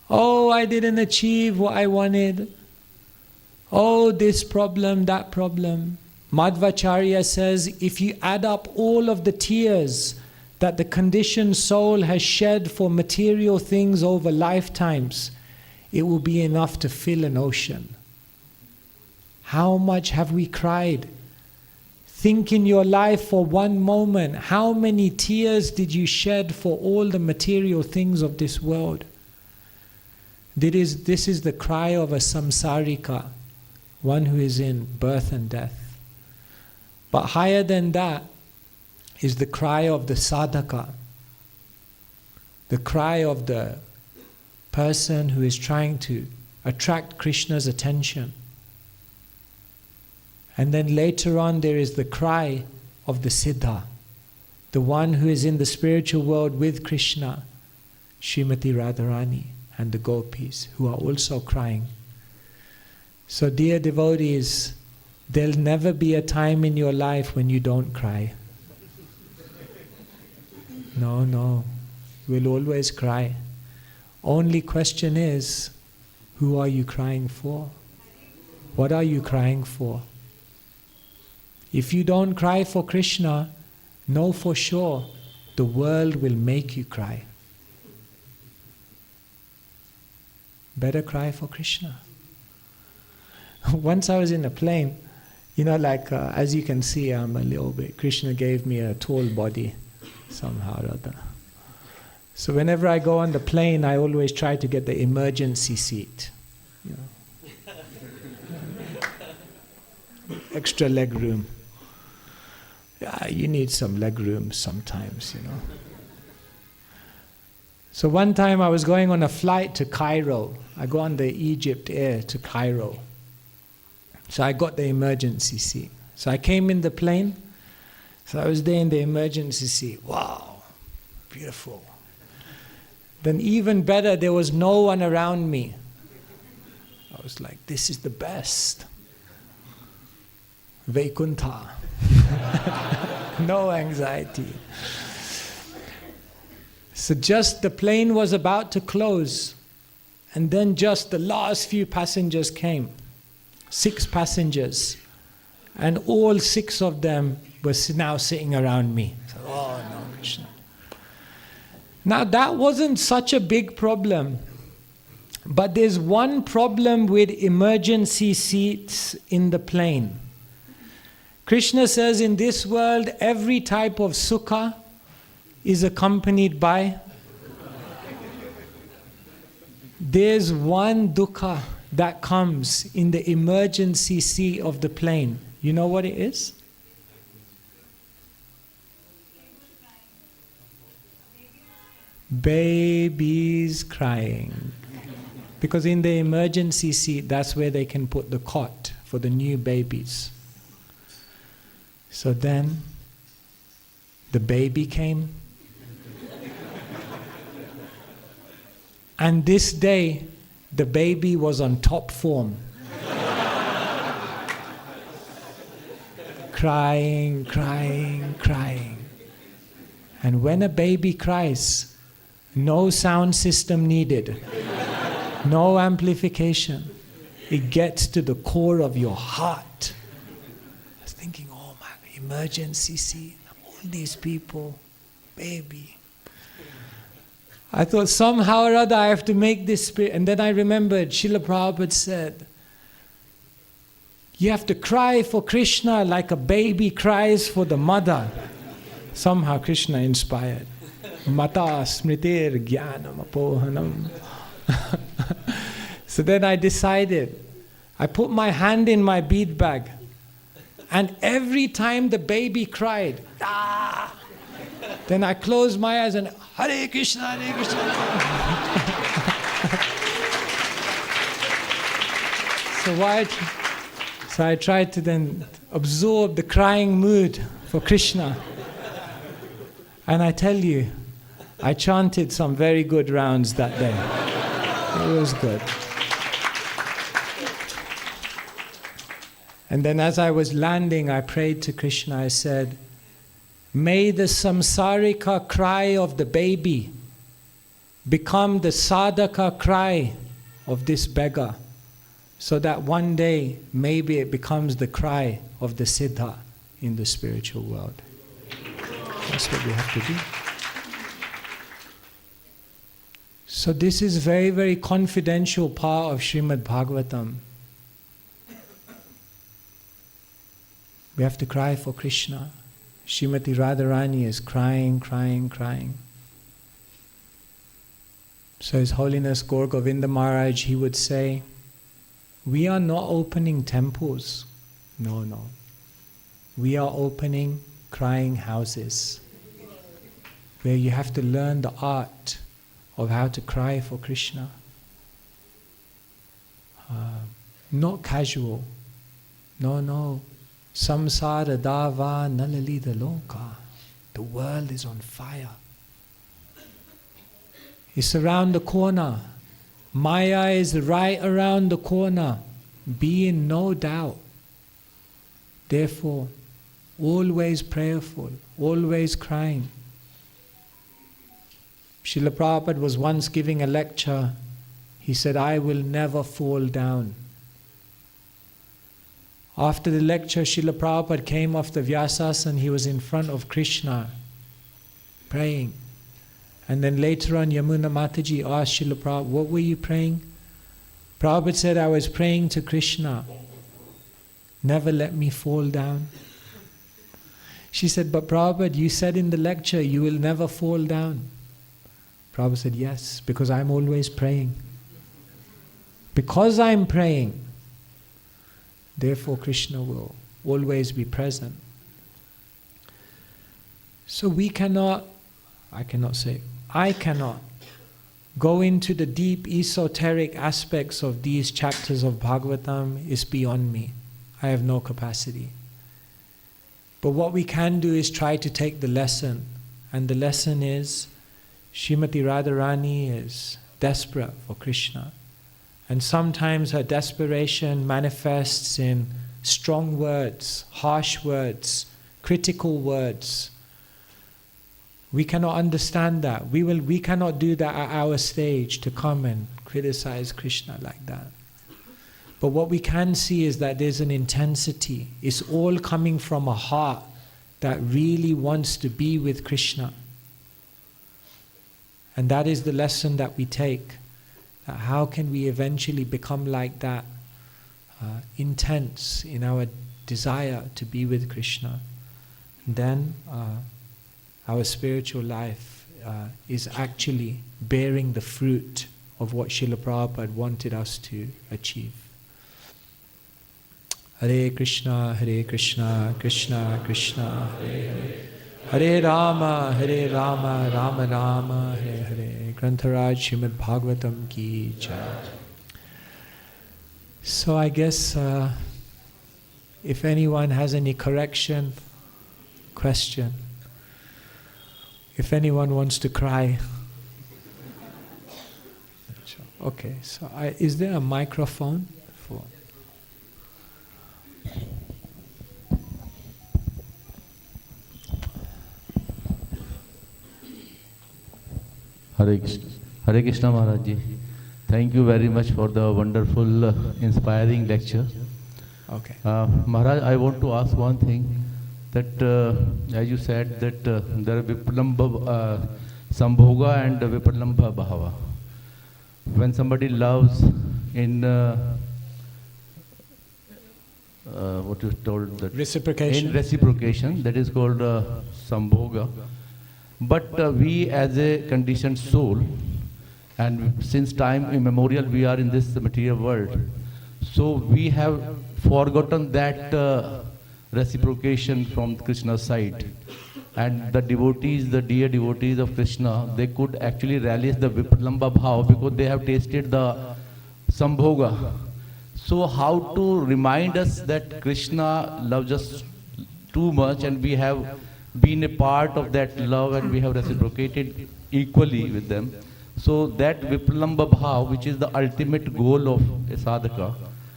Oh, I didn't achieve what I wanted. Oh, this problem, that problem. Madhvacharya says, if you add up all of the tears that the conditioned soul has shed for material things over lifetimes, it will be enough to fill an ocean. How much have we cried? Think in your life for one moment, how many tears did you shed for all the material things of this world? This is the cry of a samsarika, one who is in birth and death. But higher than that is the cry of the sadhaka, the cry of the person who is trying to attract Krishna's attention. And then later on there is the cry of the siddha, the one who is in the spiritual world with Krishna, Srimati Radharani and the gopis, who are also crying. So dear devotees, there'll never be a time in your life when you don't cry. No, we'll always cry. Only question is, who are you crying for? What are you crying for? If you don't cry for Krishna, know for sure the world will make you cry. Better cry for Krishna. Once I was in a plane, as you can see, I'm a little bit, Krishna gave me a tall body somehow or other. So whenever I go on the plane, I always try to get the emergency seat. Extra leg room. Yeah, you need some leg room sometimes, So one time I was going on a flight to Cairo. I go on the Egypt Air to Cairo. So I got the emergency seat. So I came in the plane. So I was there in the emergency seat. Wow, beautiful. Then even better, there was no one around me. I was like, this is the best. Vaikuntha. No anxiety. So just the plane was about to close, and then just the last few passengers came. 6 passengers. And all 6 of them were now sitting around me. So, oh no, Krishna. Now that wasn't such a big problem. But there's one problem with emergency seats in the plane. Krishna says in this world, every type of sukha is accompanied by... There's one dukkha that comes in the emergency seat of the plane. You know what it is? Babies crying. Because in the emergency seat, that's where they can put the cot for the new babies. So then, the baby came. And this day, the baby was on top form. Crying. And when a baby cries, No sound system needed. No amplification. It gets to the core of your heart. I was thinking, oh my, emergency scene, all these people, baby. I thought somehow or other I have to make this spirit. And then I remembered Srila Prabhupada said, you have to cry for Krishna like a baby cries for the mother. Somehow Krishna inspired. Mata smritir jnanam apohanam. So then I decided, I put my hand in my bead bag, and every time the baby cried, ah, then I closed my eyes and Hare Krishna, Hare Krishna. So I tried to then absorb the crying mood for Krishna. And I tell you, I chanted some very good rounds that day. It was good. And then as I was landing, I prayed to Krishna. I said, may the samsarika cry of the baby become the sadhaka cry of this beggar, so that one day maybe it becomes the cry of the siddha in the spiritual world. That's what we have to do. So this is very, very confidential part of Srimad Bhagavatam. We have to cry for Krishna. Srimati Radharani is crying, crying, crying. So His Holiness Gaur Govinda Maharaj, he would say, we are not opening temples. No, no. We are opening crying houses, where you have to learn the art of how to cry for Krishna. Not casual. No, no. Samsara dava nalalida loka. The world is on fire. It's around the corner. Maya is right around the corner. Be in no doubt. Therefore, always prayerful, always crying. Srila Prabhupada was once giving a lecture. He said, I will never fall down. After the lecture, Srila Prabhupada came off the Vyasasana. He was in front of Krishna, praying. And then later on, Yamuna Mataji asked Srila Prabhupada, what were you praying? Prabhupada said, I was praying to Krishna, never let me fall down. She said, but Prabhupada, you said in the lecture, you will never fall down. Prabhupada said, yes, because I'm always praying. Because I'm praying, therefore Krishna will always be present. So I cannot go into the deep esoteric aspects of these chapters of Bhagavatam. Is beyond me. I have no capacity. But what we can do is try to take the lesson. And the lesson is, Srimati Radharani is desperate for Krishna. And sometimes her desperation manifests in strong words, harsh words, critical words. We cannot understand that. We cannot do that at our stage, to come and criticize Krishna like that. But what we can see is that there's an intensity. It's all coming from a heart that really wants to be with Krishna. And that is the lesson that we take. That how can we eventually become like that, intense in our desire to be with Krishna. Then our spiritual life is actually bearing the fruit of what Srila Prabhupada wanted us to achieve. Hare Krishna, Krishna Krishna, Hare Hare. Hare Rama, Rama Rama, Hare Hare. Grantharaj Srimad Bhagavatam ki jai. So I guess if anyone has any correction, question, if anyone wants to cry. Okay, so is there a microphone for? Hare Krishna Maharaj Ji. Thank you very much for the wonderful, inspiring lecture. Okay. Maharaj, I want to ask one thing. That as you said that there are Vipralambha Sambhoga and Vipralambha Bhava. When somebody loves in what you told that Reciprocation. in reciprocation, that is called Sambhoga. But we as a conditioned soul, and since time immemorial we are in this material world, so we have forgotten that reciprocation from Krishna's side. And the devotees, the dear devotees of Krishna, they could actually relish the Vipralambha Bhava because they have tasted the Sambhoga. So how to remind us that Krishna loves us too much and we have been a part of that love and we have reciprocated equally with them. So that Vipralambha Bhava, which is the ultimate goal of a sadhaka,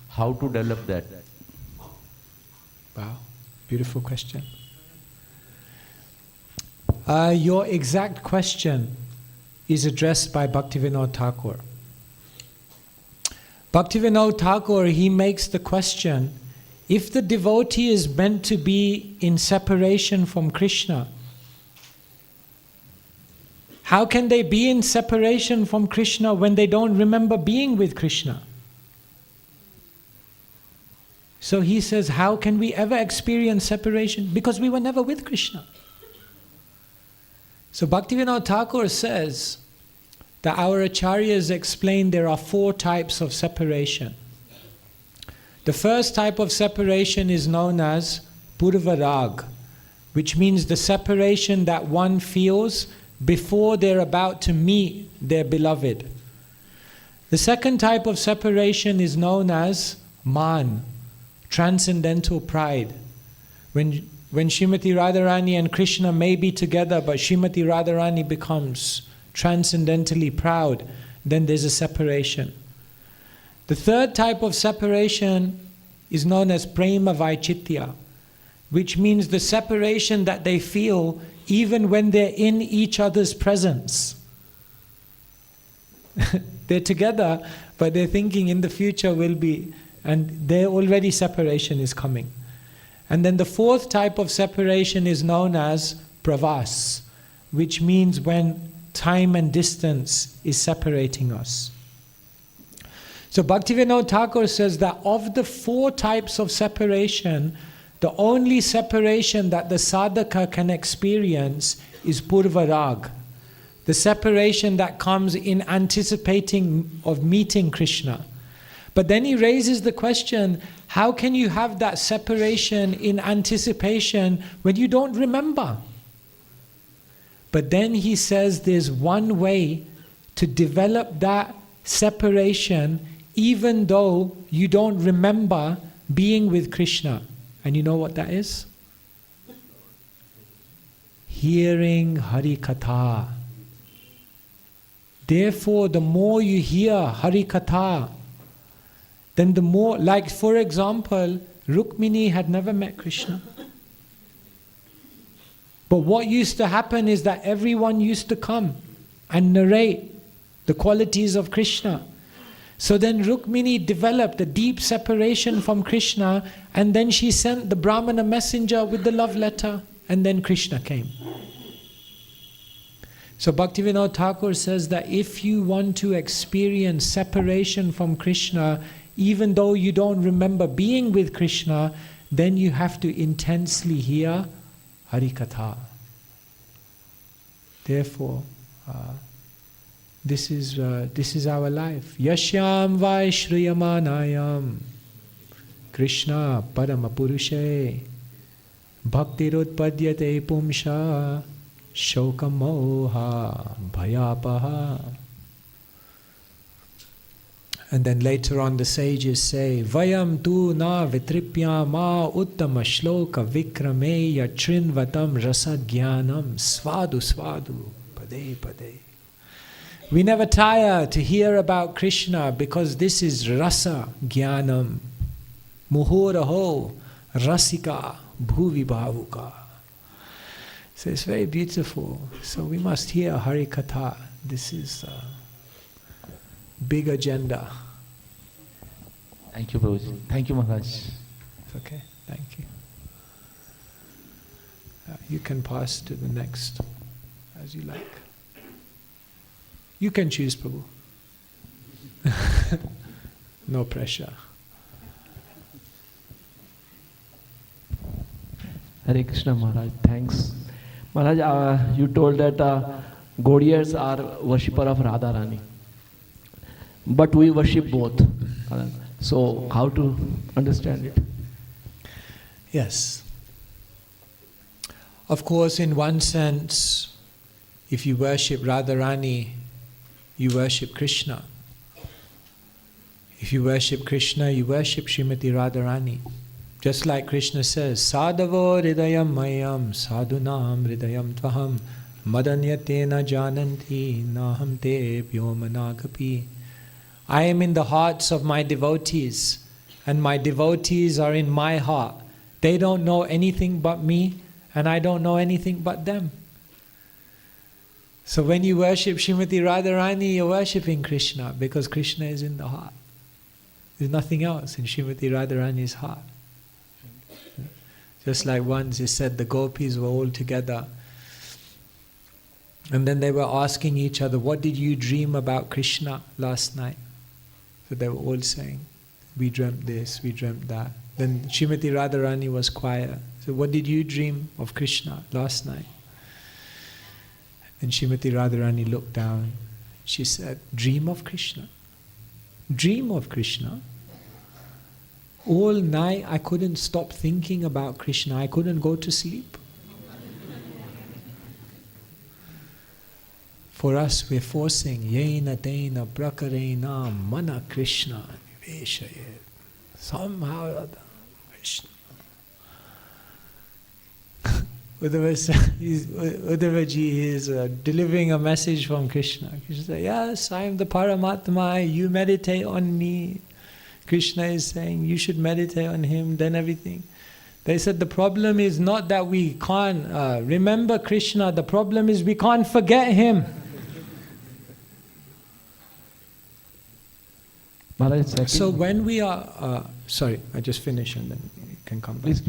how to develop that? Wow, beautiful question. Your exact question is addressed by Bhaktivinoda Thakur. Bhaktivinoda Thakur, he makes the question, if the devotee is meant to be in separation from Krishna, how can they be in separation from Krishna when they don't remember being with Krishna? So he says, how can we ever experience separation? Because we were never with Krishna. So Bhaktivinoda Thakur says that our acharyas explain there are 4 types of separation. The first type of separation is known as purvarag, which means the separation that one feels before they're about to meet their beloved. The second type of separation is known as man, transcendental pride. When Srimati Radharani and Krishna may be together, but Srimati Radharani becomes transcendentally proud, then there's a separation. The third type of separation is known as prema vaichitya, which means the separation that they feel even when they're in each other's presence. They're together, but they're thinking in the future will be, and there already separation is coming. And then the fourth type of separation is known as pravas, which means when time and distance is separating us. So Bhaktivinoda Thakur says that of the 4 types of separation, the only separation that the sadhaka can experience is purvarag, the separation that comes in anticipating of meeting Krishna. But then he raises the question, how can you have that separation in anticipation when you don't remember? But then he says there's one way to develop that separation even though you don't remember being with Krishna. And you know what that is? Hearing Hari Katha. Therefore, the more you hear Hari Katha, then the more, like for example, Rukmini had never met Krishna. But what used to happen is that everyone used to come and narrate the qualities of Krishna. So then Rukmini developed a deep separation from Krishna, and then she sent the Brahmana messenger with the love letter, and then Krishna came. So Bhaktivinoda Thakur says that if you want to experience separation from Krishna, even though you don't remember being with Krishna, then you have to intensely hear Hari Katha. Therefore, this is our life. Yashyam vai shriyamanayam Krishna parama purushe bhaktirutpadyate pumsha shokamoha bhayapaha. And then later on the sages say, Vayam tu na vitripya ma uttama shloka vikrameya trinvatam rasagyanam svadu svadu pade pade. We never tire to hear about Krishna because this is rasa jnanam. Muhuraho rasika bhuvi bhavuka. So it's very beautiful. So we must hear Hari Katha. This is a big agenda. Thank you, Prabhuji. Thank you, Maharaj. It's okay, thank you. You can pass to the next as you like. You can choose, Prabhu. No pressure. Hare Krishna Maharaj, thanks. Maharaj, you told that Gaudiyas are worshipper of Radha Rani. But we worship both. So how to understand it? Yes. Of course, in one sense, if you worship Radharani, you worship Krishna. If you worship Krishna, you worship Srimati Radharani. Just like Krishna says, Sadhavo hridayam mayam sadhunam hridayam tvaham madanyate na jananti naham te vyomanagapi. I am in the hearts of my devotees, and my devotees are in my heart. They don't know anything but me, and I don't know anything but them. So when you worship Srimati Radharani, you're worshipping Krishna, because Krishna is in the heart. There's nothing else in Srimati Radharani's heart. Just like once it said the gopis were all together, and then they were asking each other, what did you dream about Krishna last night? So they were all saying, we dreamt this, we dreamt that. Then Srimati Radharani was quiet. So what did you dream of Krishna last night? And Srimati Radharani looked down. She said, dream of Krishna? Dream of Krishna? All night I couldn't stop thinking about Krishna. I couldn't go to sleep. For us, we're forcing yena tena prakarena mana Krishna niveshayet. Somehow or other, Krishna. Uddhavaji is delivering a message from Krishna. Krishna says, yes, I am the Paramatma, you meditate on me. Krishna is saying, you should meditate on him, then everything. They said the problem is not that we can't remember Krishna, the problem is we can't forget him. So when we are, sorry, I just finish and then you can come back. Please.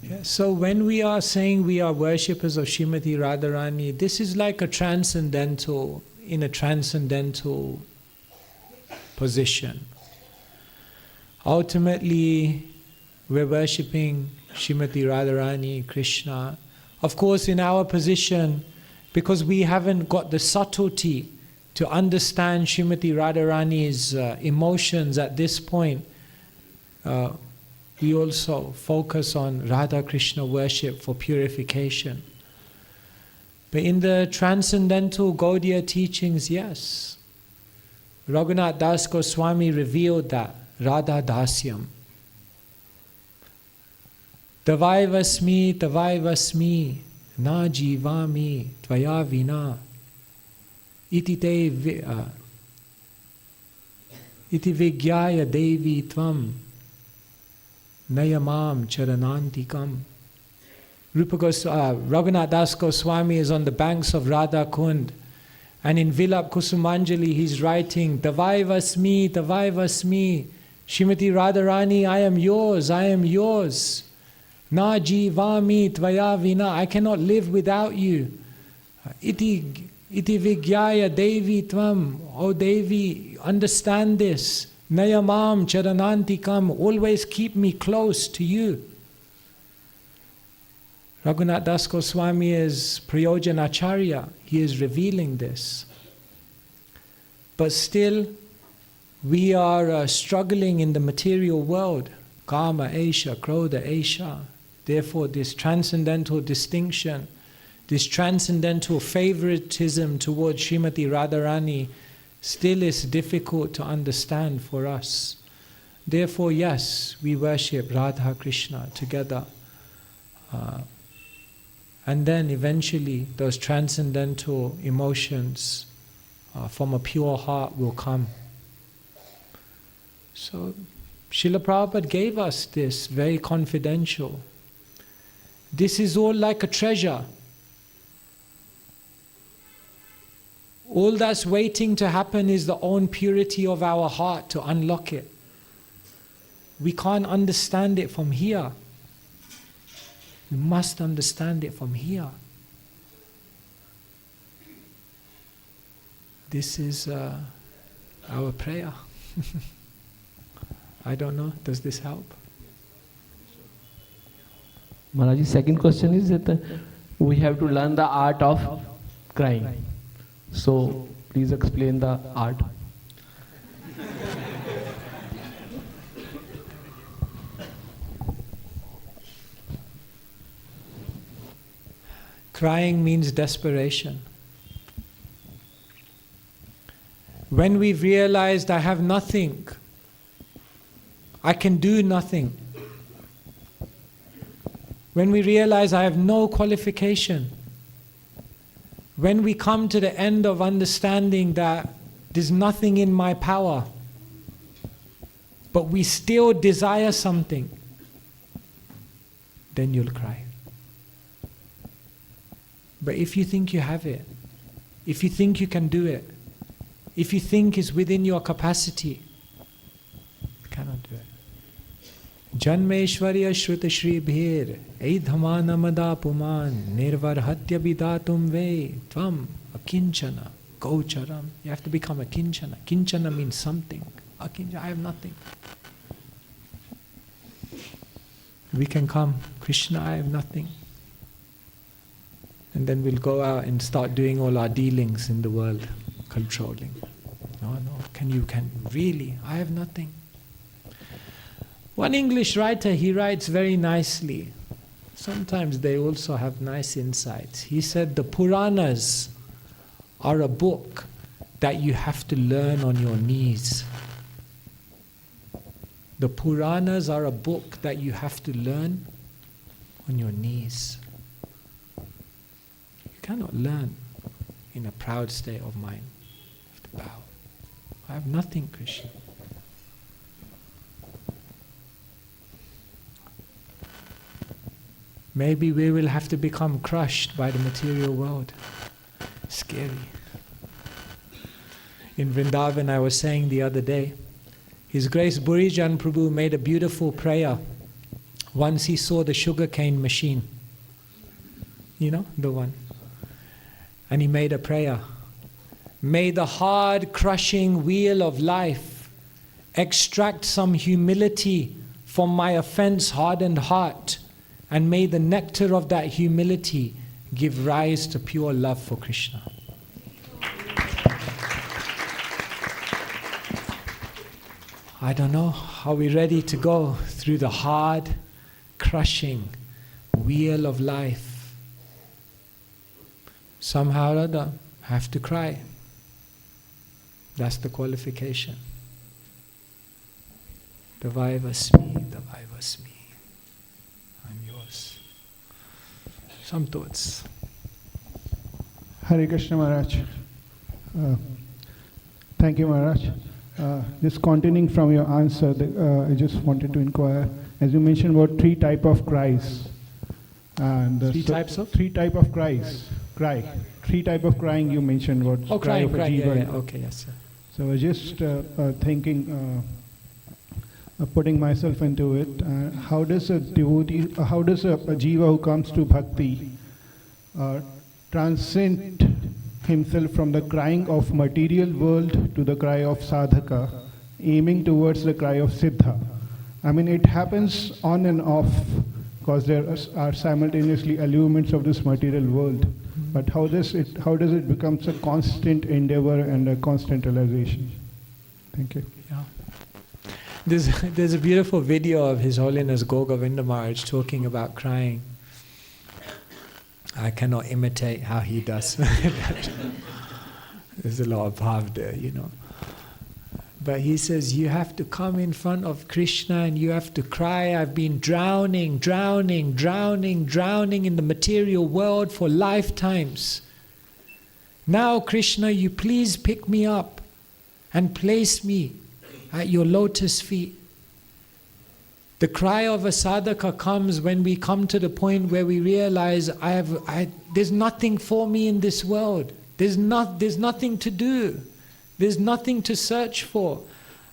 Yeah, so when we are saying we are worshippers of Srimati Radharani, this is like a transcendental position. Ultimately, we're worshipping Srimati Radharani, Krishna. Of course, in our position, because we haven't got the subtlety to understand Srimati Radharani's emotions at this point, we also focus on Radha Krishna worship for purification. But in the transcendental Gaudiya teachings, yes. Raghunath Das Goswami revealed that, Radha Dasyam. Tavai vasmi, na jivami, tvaya vina. Iti vigyaya devi tvam, nayamam charanantikam. Raghunath Das Goswami is on the banks of Radha Kund, and in Vilap Kusumanjali he's writing, Tavai vasmi, Srimati Radharani, I am yours, Na jivami tvaya vina, I cannot live without you. Iti vigyaya devi tvam, O Devi, understand this. Nayamam charanantikam, always keep me close to you. Raghunath Das Goswami is Prayojanacharya, he is revealing this. But still, we are struggling in the material world. Kama Esha, Krodha Esha. Therefore, this transcendental distinction, this transcendental favoritism towards Srimati Radharani still is difficult to understand for us. Therefore, yes, we worship Radha Krishna together. And then eventually those transcendental emotions from a pure heart will come. So Srila Prabhupada gave us this very confidential. This is all like a treasure. All that's waiting to happen is the own purity of our heart to unlock it. We can't understand it from here. We must understand it from here. This is our prayer. I don't know, does this help? Maharaj, second question is that we have to learn the art of crying. So please explain the art. Crying means desperation. When we've realized I have nothing, I can do nothing. When we realize I have no qualification, when we come to the end of understanding that there's nothing in my power, but we still desire something, then you'll cry. But if you think you have it, if you think you can do it, if you think it's within your capacity, you cannot do it. Janmeshwarya Shruta Shri Bhir Eidhamana Puman Nirvarhatya Vidatum Ve Tvam Akinchana Gocharam. You have to become a Kinchana. Kinchana means something. Akinchana, I have nothing. We can come, Krishna, I have nothing. And then we'll go out and start doing all our dealings in the world, controlling. No, can really? I have nothing. One English writer, he writes very nicely. Sometimes they also have nice insights. He said, the Puranas are a book that you have to learn on your knees. The Puranas are a book that you have to learn on your knees. You cannot learn in a proud state of mind. You have to bow. I have nothing, Krishna. Maybe we will have to become crushed by the material world. Scary. In Vrindavan, I was saying the other day, His Grace Burijan Prabhu made a beautiful prayer once he saw the sugarcane machine. You know, the one. And he made a prayer. May the hard crushing wheel of life extract some humility from my offense-hardened heart, and may the nectar of that humility give rise to pure love for Krishna. I don't know, are we ready to go through the hard, crushing wheel of life? Somehow or other, have to cry. That's the qualification. Devayvasmi, Devayvasmi. I'm yours. Some thoughts. Hare Krishna Maharaj. Thank you Maharaj. Just continuing from your answer, I just wanted to inquire, as you mentioned about three type of cries. And Three types of? Three type of cries. Cry. Three type of crying you mentioned about. Oh, cry crying, of a jiva. yeah. Okay, yes, sir. So I was just thinking, putting myself into it, how does a devotee, how does a jiva who comes to bhakti transcend himself from the crying of material world to the cry of sadhaka, aiming towards the cry of siddha? I mean, it happens on and off because there are simultaneously elements of this material world. But how does it become a constant endeavor and a constant realization? Thank you. Yeah. There's a beautiful video of His Holiness Govinda Maharaj talking about crying. I cannot imitate how he does. There's a lot of bhav there, you know. But he says, you have to come in front of Krishna and you have to cry, I've been drowning in the material world for lifetimes. Now, Krishna, you please pick me up and place me at your lotus feet. The cry of a sadhaka comes when we come to the point where we realize there's nothing for me in this world. There's nothing to do. There's nothing to search for.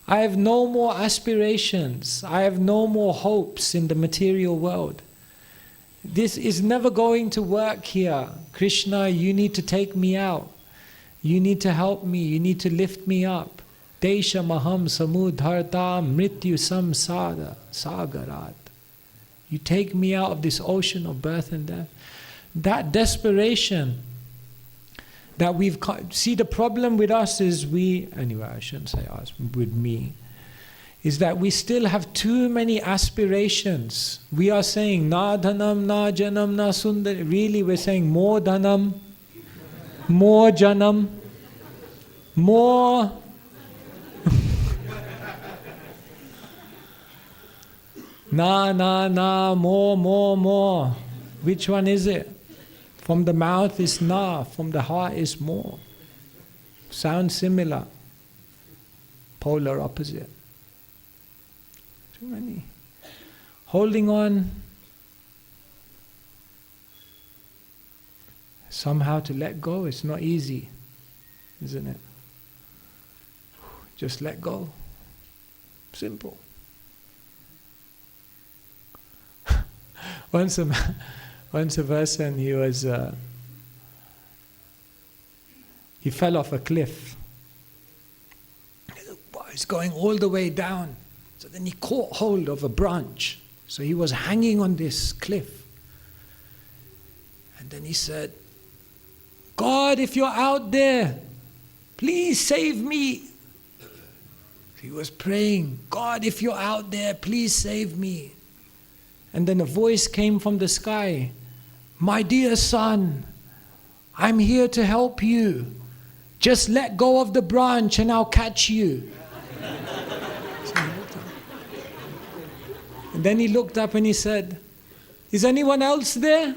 I have no more aspirations. I have no more hopes in the material world. This is never going to work here. Krishna, you need to take me out. You need to help me. You need to lift me up. Desha maham samudharta mrityu samsara sagarat. You take me out of this ocean of birth and death. That desperation that we've... See, the problem with us is anyway, I shouldn't say us, with me, is that we still have too many aspirations. We are saying, na dhanam, na janam, na sundar. Really, we're saying more dhanam, more janam, more... na, more. Which one is it? From the mouth is na, from the heart is more. Sound similar. Polar opposite. Too many. Holding on somehow to let go, it's not easy, isn't it? Just let go. Simple. Once a person, he fell off a cliff. He's going all the way down. So then he caught hold of a branch. So he was hanging on this cliff. And then he said, God, if you're out there, please save me. He was praying, God, if you're out there, please save me. And then a voice came from the sky, my dear son, I'm here to help you. Just let go of the branch and I'll catch you. And then he looked up and he said, is anyone else there?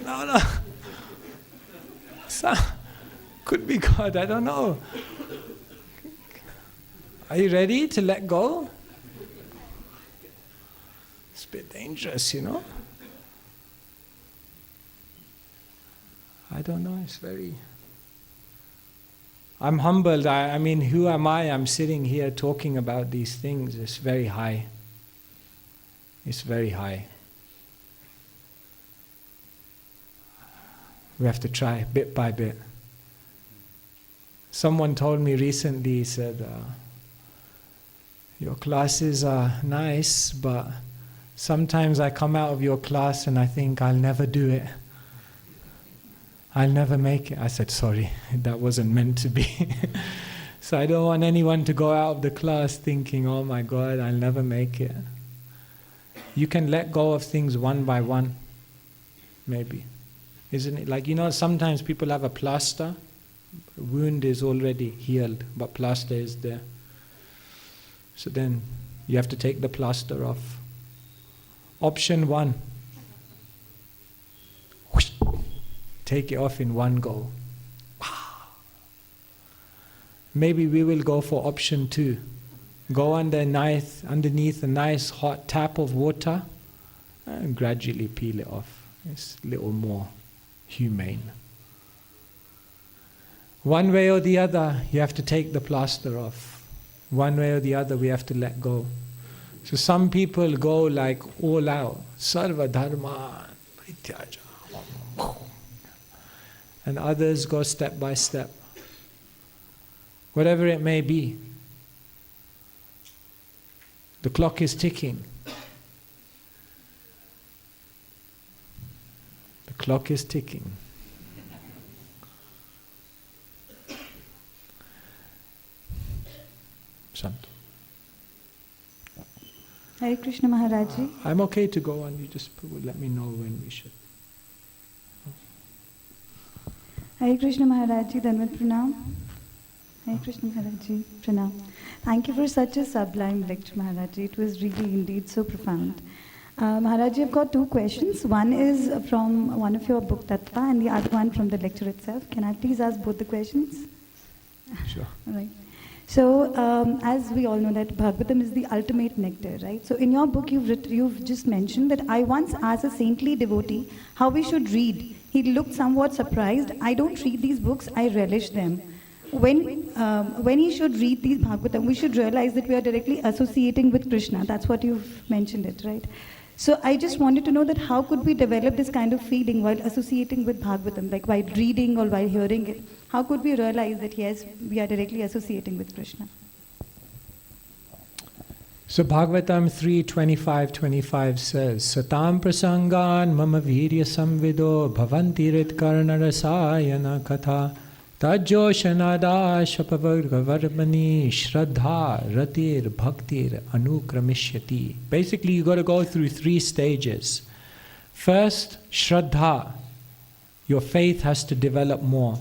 No. Could be God, I don't know. Are you ready to let go? It's a bit dangerous, you know. I don't know, it's very... I'm humbled. I mean, who am I? I'm sitting here talking about these things. It's very high. It's very high. We have to try bit by bit. Someone told me recently, he said, your classes are nice, but sometimes I come out of your class and I think I'll never do it. I'll never make it. I said, sorry, that wasn't meant to be. So I don't want anyone to go out of the class thinking, oh my God, I'll never make it. You can let go of things one by one, maybe. Isn't it? Like, you know, sometimes people have a plaster. Wound is already healed, but plaster is there. So then you have to take the plaster off. Option 1. Whoosh, take it off in one go. Maybe we will go for option 2. Go underneath a nice hot tap of water and gradually peel it off. It's a little more humane. One way or the other, you have to take the plaster off. One way or the other, we have to let go. So some people go like all out, sarva dharma, and others go step by step. Whatever it may be. The clock is ticking. The clock is ticking. Santo. Hare Krishna Maharaj ji. I'm okay to go on, you just let me know when we should. Hare Krishna Maharaj ji, Dhanvat Pranam. Hare Krishna Maharaj ji, Pranam. Thank you for such a sublime lecture, Maharaj ji. It was really indeed so profound. Maharaj ji, I've got 2 questions. One is from one of your book Tattva and the other one from the lecture itself. Can I please ask both the questions? Sure. All right. So, as we all know that Bhagavatam is the ultimate nectar, right? So, in your book, you've just mentioned that I once asked a saintly devotee how we should read. He looked somewhat surprised. I don't read these books; I relish them. When he should read these Bhagavatam, we should realize that we are directly associating with Krishna. That's what you've mentioned it, right? So I just wanted to know that how could we develop this kind of feeling while associating with Bhagavatam, like while reading or while hearing it? How could we realize that yes, we are directly associating with Krishna? So Bhagavatam 3:25 says, Satam prasangan mama virya samvido bhavanti ritkarna rasayana katha tajoshanada shapavargavarmani shraddha ratir bhaktir anukramishyati. Basically, you got to go through 3 stages. First, shraddha. Your faith has to develop more.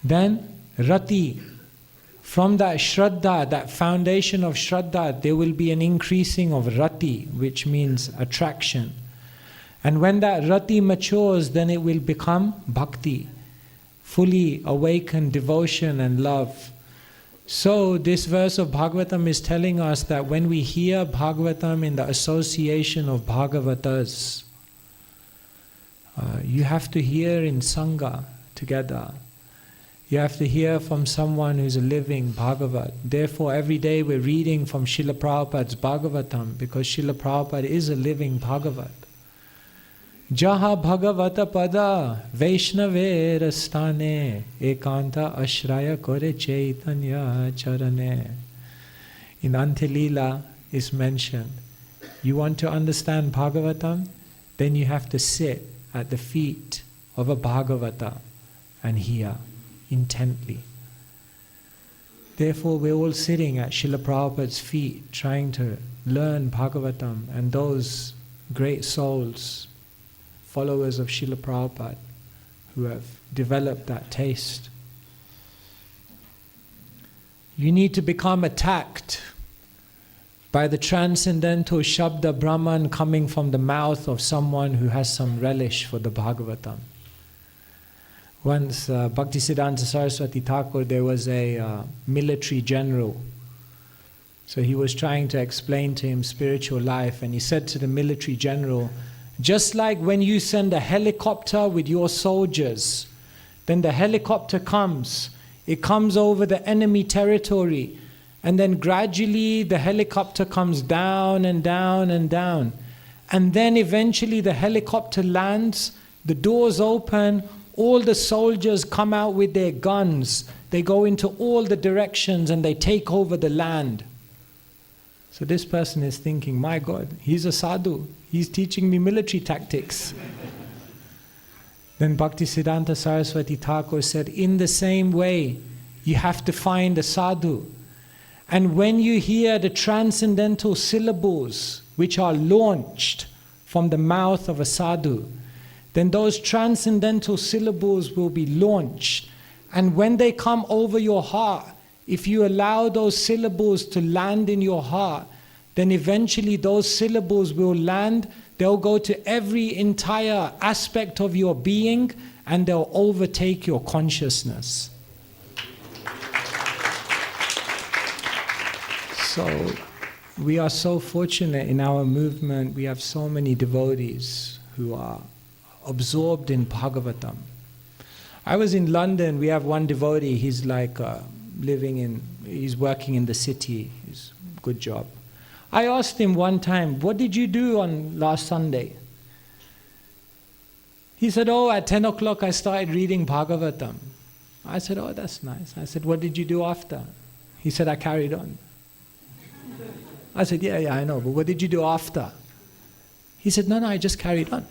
Then, rati. From that shraddha, that foundation of shraddha, there will be an increasing of rati, which means attraction. And when that rati matures, then it will become bhakti, fully awakened devotion and love. So this verse of Bhagavatam is telling us that when we hear Bhagavatam in the association of Bhagavatas, you have to hear in Sangha together. You have to hear from someone who's a living Bhagavat. Therefore, every day we're reading from Srila Prabhupada's Bhagavatam, because Srila Prabhupada is a living Bhagavat. Jaha Bhagavata Pada Vaishnave Rastane Ekanta Ashraya Kore Chaitanya Charane. In Antilila is mentioned, you want to understand Bhagavatam? Then you have to sit at the feet of a Bhagavata and hear intently. Therefore, we're all sitting at Srila Prabhupada's feet trying to learn Bhagavatam, and those great souls, followers of Srila Prabhupada, who have developed that taste. You need to become attacked by the transcendental Shabda Brahman coming from the mouth of someone who has some relish for the Bhagavatam. Once, Bhaktisiddhanta Saraswati Thakur, there was a military general. So he was trying to explain to him spiritual life, and he said to the military general, just like when you send a helicopter with your soldiers, then the helicopter comes, it comes over the enemy territory, and then gradually the helicopter comes down and down and down. And then eventually the helicopter lands, the doors open, all the soldiers come out with their guns, they go into all the directions and they take over the land. So this person is thinking, my God, he's a sadhu, he's teaching me military tactics. Then Bhaktisiddhanta Saraswati Thakur said, in the same way, you have to find a sadhu. And when you hear the transcendental syllables which are launched from the mouth of a sadhu, then those transcendental syllables will be launched. And when they come over your heart, if you allow those syllables to land in your heart, then eventually those syllables will land, they'll go to every entire aspect of your being, and they'll overtake your consciousness. So, we are so fortunate in our movement, we have so many devotees who are absorbed in Bhagavatam. I was in London, we have one devotee, he's like he's working in the city, he's a good job. I asked him one time, what did you do on last Sunday? He said, at 10 o'clock I started reading Bhagavatam. I said, that's nice. I said, what did you do after? He said, I carried on. I said, yeah, I know, but what did you do after? He said, no, I just carried on.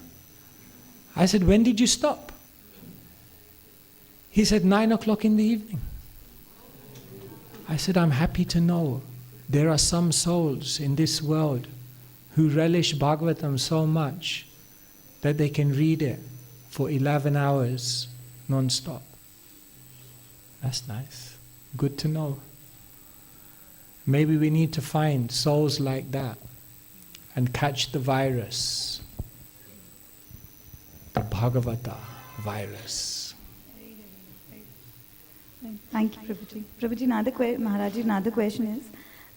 I said, when did you stop? He said, 9 o'clock in the evening. I said, I'm happy to know there are some souls in this world who relish Bhagavatam so much that they can read it for 11 hours non-stop. That's nice. Good to know. Maybe we need to find souls like that and catch the virus. The Bhagavata virus. Thank you, Prabhuji. Prabhuji, Maharaji, another question is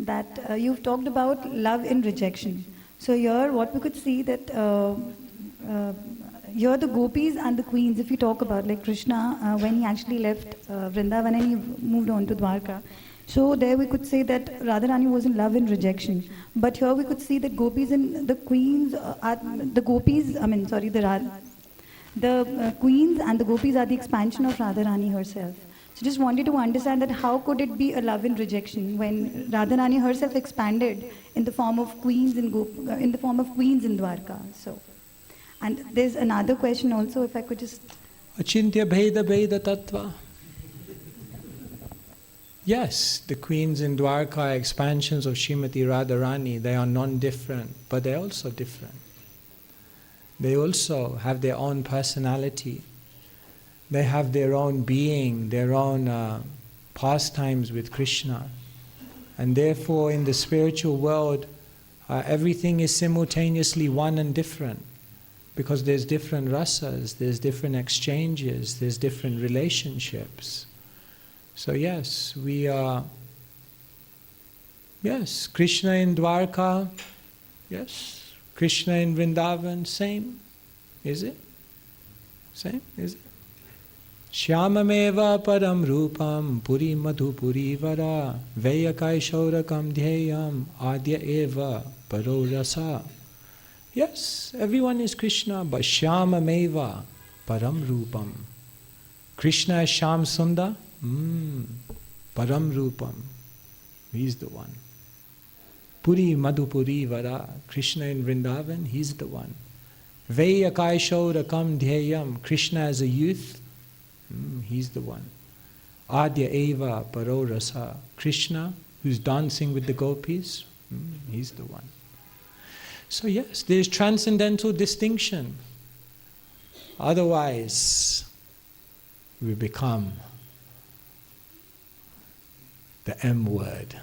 that you've talked about love in rejection. So here, what we could see that here the gopis and the queens, if you talk about like Krishna, when he actually left Vrindavan and he moved on to Dwarka, so there we could say that Radharani was in love and rejection. But here we could see that gopis and the queens, the queens and the gopis are the expansion of Radharani herself. So just wanted to understand that how could it be a love and rejection when Radharani herself expanded in the form of queens in Dwarka. So, and there's another question also, if I could just. Achintya Bheda Bheda Tattva. Yes, the queens in Dwarka are expansions of Srimati Radharani. They are non-different, but they're also different. They also have their own personality. They have their own being, their own pastimes with Krishna. And therefore, in the spiritual world, everything is simultaneously one and different. Because there's different rasas, there's different exchanges, there's different relationships. So yes, we are, yes, Krishna in Dwarka, yes, Krishna in Vrindavan, same, is it? Same, is it? Shyamameva param rupam puri madhupuri vara veyakai shaurakam dhyayam adya eva paro rasa. Yes, everyone is Krishna, but Shyamameva param rupam. Krishna is Shyam Sundar. Param Rupam, he's the one. Puri Madhupuri Vara, Krishna in Vrindavan, he's the one. Veyakai Shaurakam Dhyayam, Krishna as a youth, he's the one. Adya Eva Paro Rasa, Krishna who's dancing with the gopis, he's the one. So yes, there is transcendental distinction. Otherwise, we become the M word,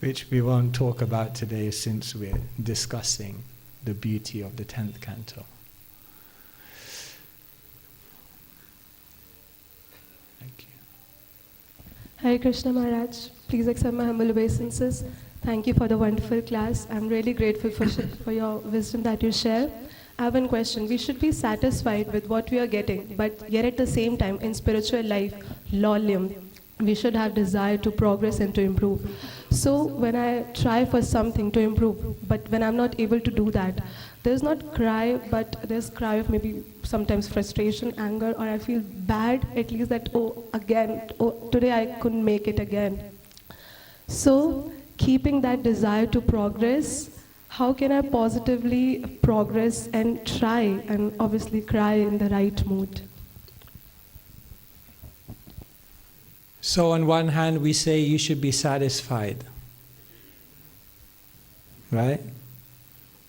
which we won't talk about today since we're discussing the beauty of the 10th canto. Thank you. Hare Krishna Maharaj, please accept my humble obeisances. Thank you for the wonderful class. I'm really grateful for your wisdom that you share. I have one question. We should be satisfied with what we are getting, but yet at the same time, in spiritual life, lolium, we should have desire to progress and to improve. So when I try for something to improve, but when I'm not able to do that, there's not cry, but there's cry of maybe sometimes frustration, anger, or I feel bad, at least that, today I couldn't make it again. So keeping that desire to progress, how can I positively progress and try and obviously cry in the right mood? So on one hand we say you should be satisfied, right?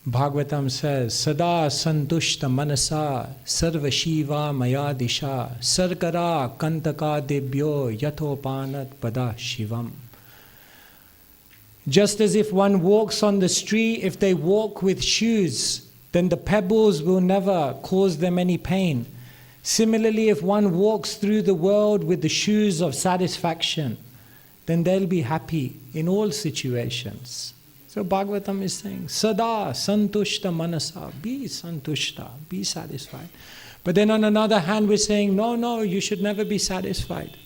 Bhagavatam says, Sada santushta manasa sarva shiva maya disha sarkara kantaka debyo yatopanat pada shivam. Just as if one walks on the street, if they walk with shoes, then the pebbles will never cause them any pain. Similarly, if one walks through the world with the shoes of satisfaction, then they'll be happy in all situations. So Bhagavatam is saying, Sada santushta manasa, be santushta, be satisfied. But then on another hand we're saying, no, you should never be satisfied.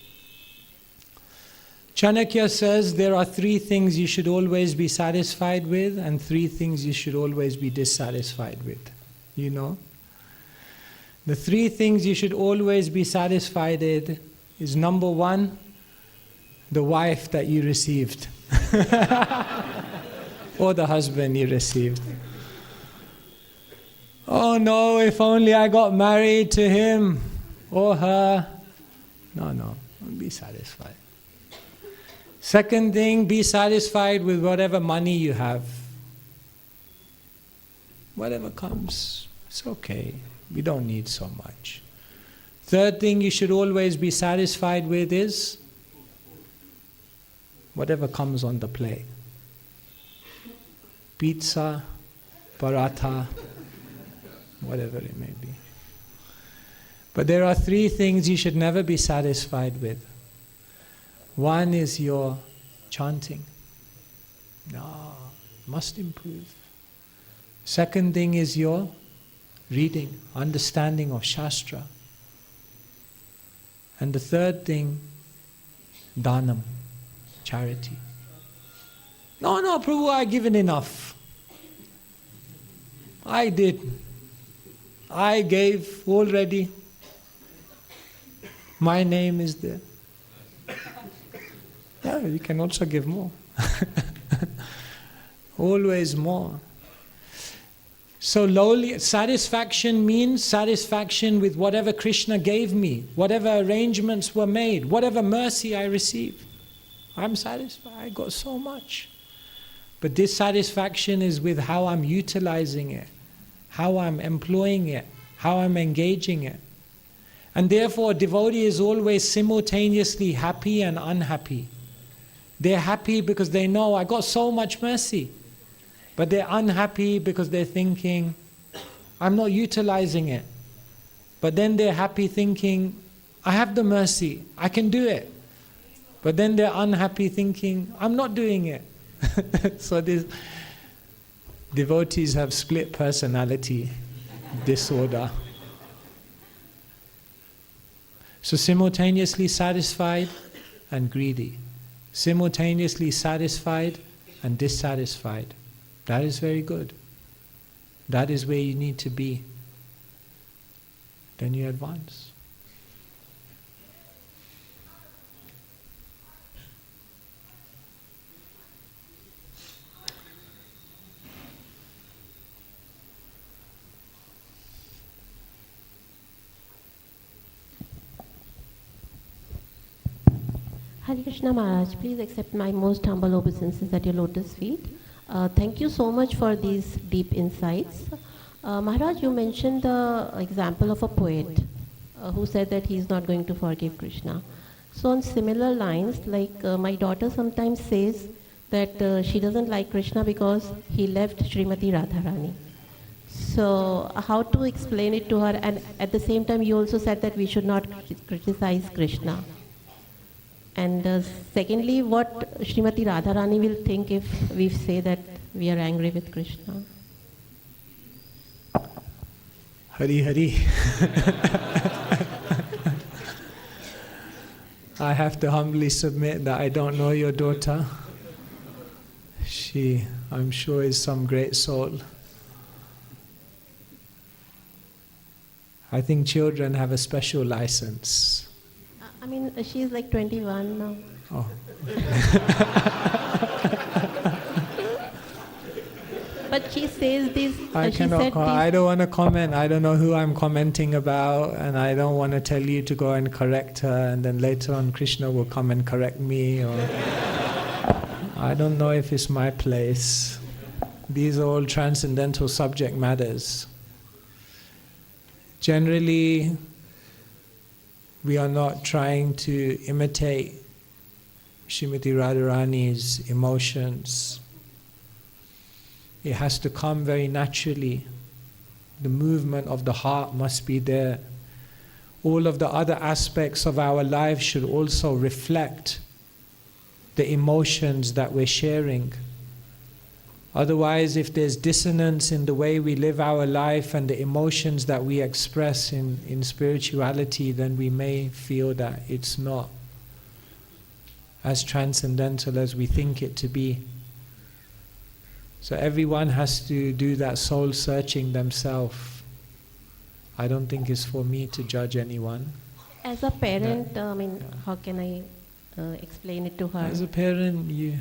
Chanakya says there are 3 things you should always be satisfied with and 3 things you should always be dissatisfied with. You know? The 3 things you should always be satisfied with is number 1, the wife that you received. Or the husband you received. Oh no, if only I got married to him or her. No, be satisfied. Second thing, be satisfied with whatever money you have. Whatever comes, it's okay. We don't need so much. Third thing you should always be satisfied with is whatever comes on the plate. Pizza, paratha, whatever it may be. But there are three things you should never be satisfied with. One is your chanting. No, must improve. Second thing is your reading, understanding of Shastra. And the third thing, dhanam, charity. No, Prabhu, I've given enough. I did. I gave already. My name is there. Yeah, you can also give more. Always more. So lowly satisfaction means satisfaction with whatever Krishna gave me, whatever arrangements were made, whatever mercy I received. I'm satisfied. I got so much. But dissatisfaction is with how I'm utilizing it, how I'm employing it, how I'm engaging it. And therefore, a devotee is always simultaneously happy and unhappy. They're happy because they know I got so much mercy. But they're unhappy because they're thinking, I'm not utilizing it. But then they're happy thinking, I have the mercy, I can do it. But then they're unhappy thinking, I'm not doing it. So these devotees have split personality disorder. So simultaneously satisfied and greedy. Simultaneously satisfied and dissatisfied. That is very good. That is where you need to be. Then you advance. Hare Krishna Maharaj, please accept my most humble obeisances at your lotus feet. Thank you so much for these deep insights. Maharaj, you mentioned the example of a poet who said that he is not going to forgive Krishna. So on similar lines, like my daughter sometimes says that she doesn't like Krishna because he left Srimati Radharani. So how to explain it to her? And at the same time, you also said that we should not criticize Krishna. And secondly, what Srimati Radharani will think if we say that we are angry with Krishna? Hari Hari. I have to humbly submit that I don't know your daughter. She, I'm sure, is some great soul. I think children have a special license. I mean, she's like 21 now. Oh. But she says this. I don't want to comment. I don't know who I'm commenting about, and I don't want to tell you to go and correct her, and then later on Krishna will come and correct me. Or I don't know if it's my place. These are all transcendental subject matters. Generally, we are not trying to imitate Srimati Radharani's emotions. It has to come very naturally. The movement of the heart must be there. All of the other aspects of our life should also reflect the emotions that we're sharing. Otherwise, if there's dissonance in the way we live our life and the emotions that we express in spirituality, then we may feel that it's not as transcendental as we think it to be. So everyone has to do that soul searching themselves. I don't think it's for me to judge anyone. As a parent, how can I explain it to her? As a parent, you...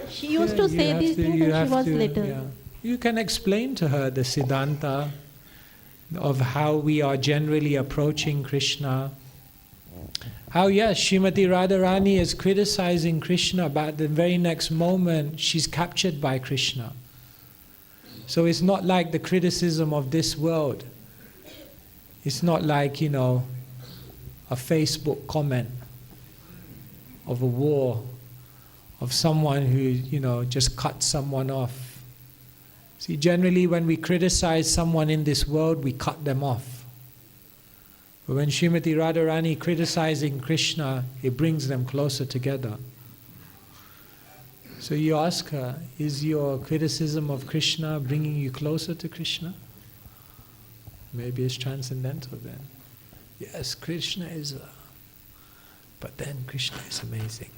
She used to say these things when she was little. Yeah. You can explain to her the Siddhanta of how we are generally approaching Krishna. How, yes, Srimati Radharani is criticizing Krishna, but the very next moment she's captured by Krishna. So it's not like the criticism of this world. It's not like, a Facebook comment of a war, of someone who, just cut someone off. See, generally when we criticize someone in this world, we cut them off. But when Srimati Radharani criticizing Krishna, it brings them closer together. So you ask her, is your criticism of Krishna bringing you closer to Krishna? Maybe it's transcendental then. Yes, Krishna is but then Krishna is amazing.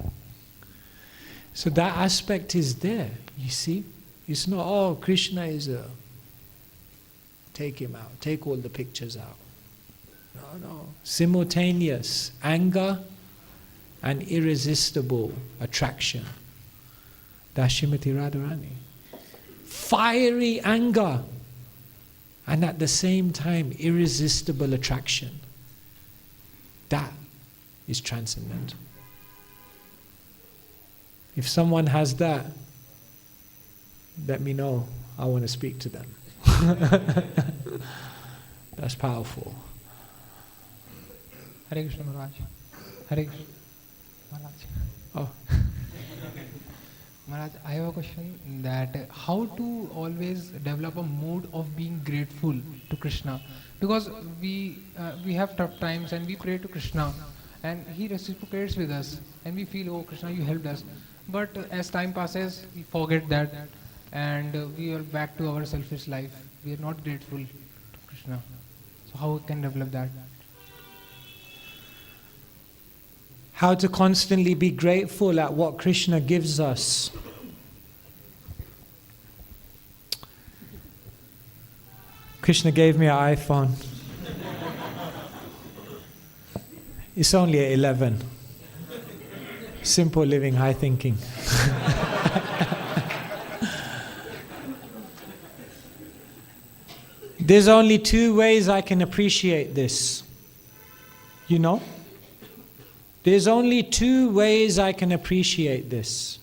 So that aspect is there, you see. It's not, oh, Krishna is take him out, take all the pictures out. No. Simultaneous anger and irresistible attraction. That's Srimati Radharani. Fiery anger and at the same time irresistible attraction. That is transcendental. If someone has that, let me know. I want to speak to them. That's powerful. Hare Krishna Maharaj. Hare Krishna Maharaj. Oh. Maharaj, I have a question that how to always develop a mood of being grateful to Krishna, because we have tough times and we pray to Krishna and he reciprocates with us and we feel, oh Krishna, you helped us. But as time passes, we forget that and we are back to our selfish life. We are not grateful to Krishna. So how we can develop that? How to constantly be grateful at what Krishna gives us. Krishna gave me an iPhone. It's only at 11. Simple living, high thinking. There's only two ways I can appreciate this. You know? There's only two ways I can appreciate this.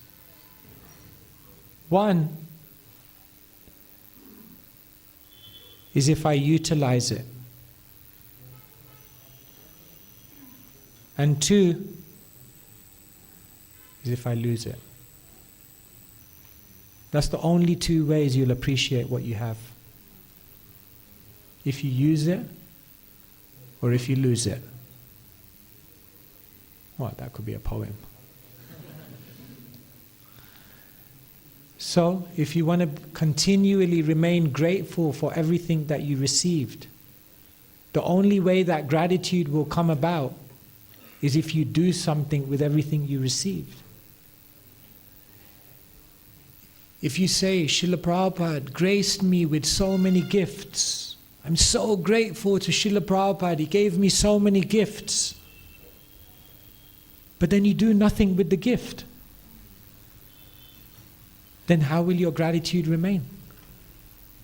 One is if I utilize it. And two is if I lose it. That's the only two ways you'll appreciate what you have. If you use it or if you lose it. Well, that could be a poem. So, if you want to continually remain grateful for everything that you received, the only way that gratitude will come about is if you do something with everything you received. If you say, Srila Prabhupada graced me with so many gifts, I'm so grateful to Srila Prabhupada, he gave me so many gifts. But then you do nothing with the gift. Then how will your gratitude remain?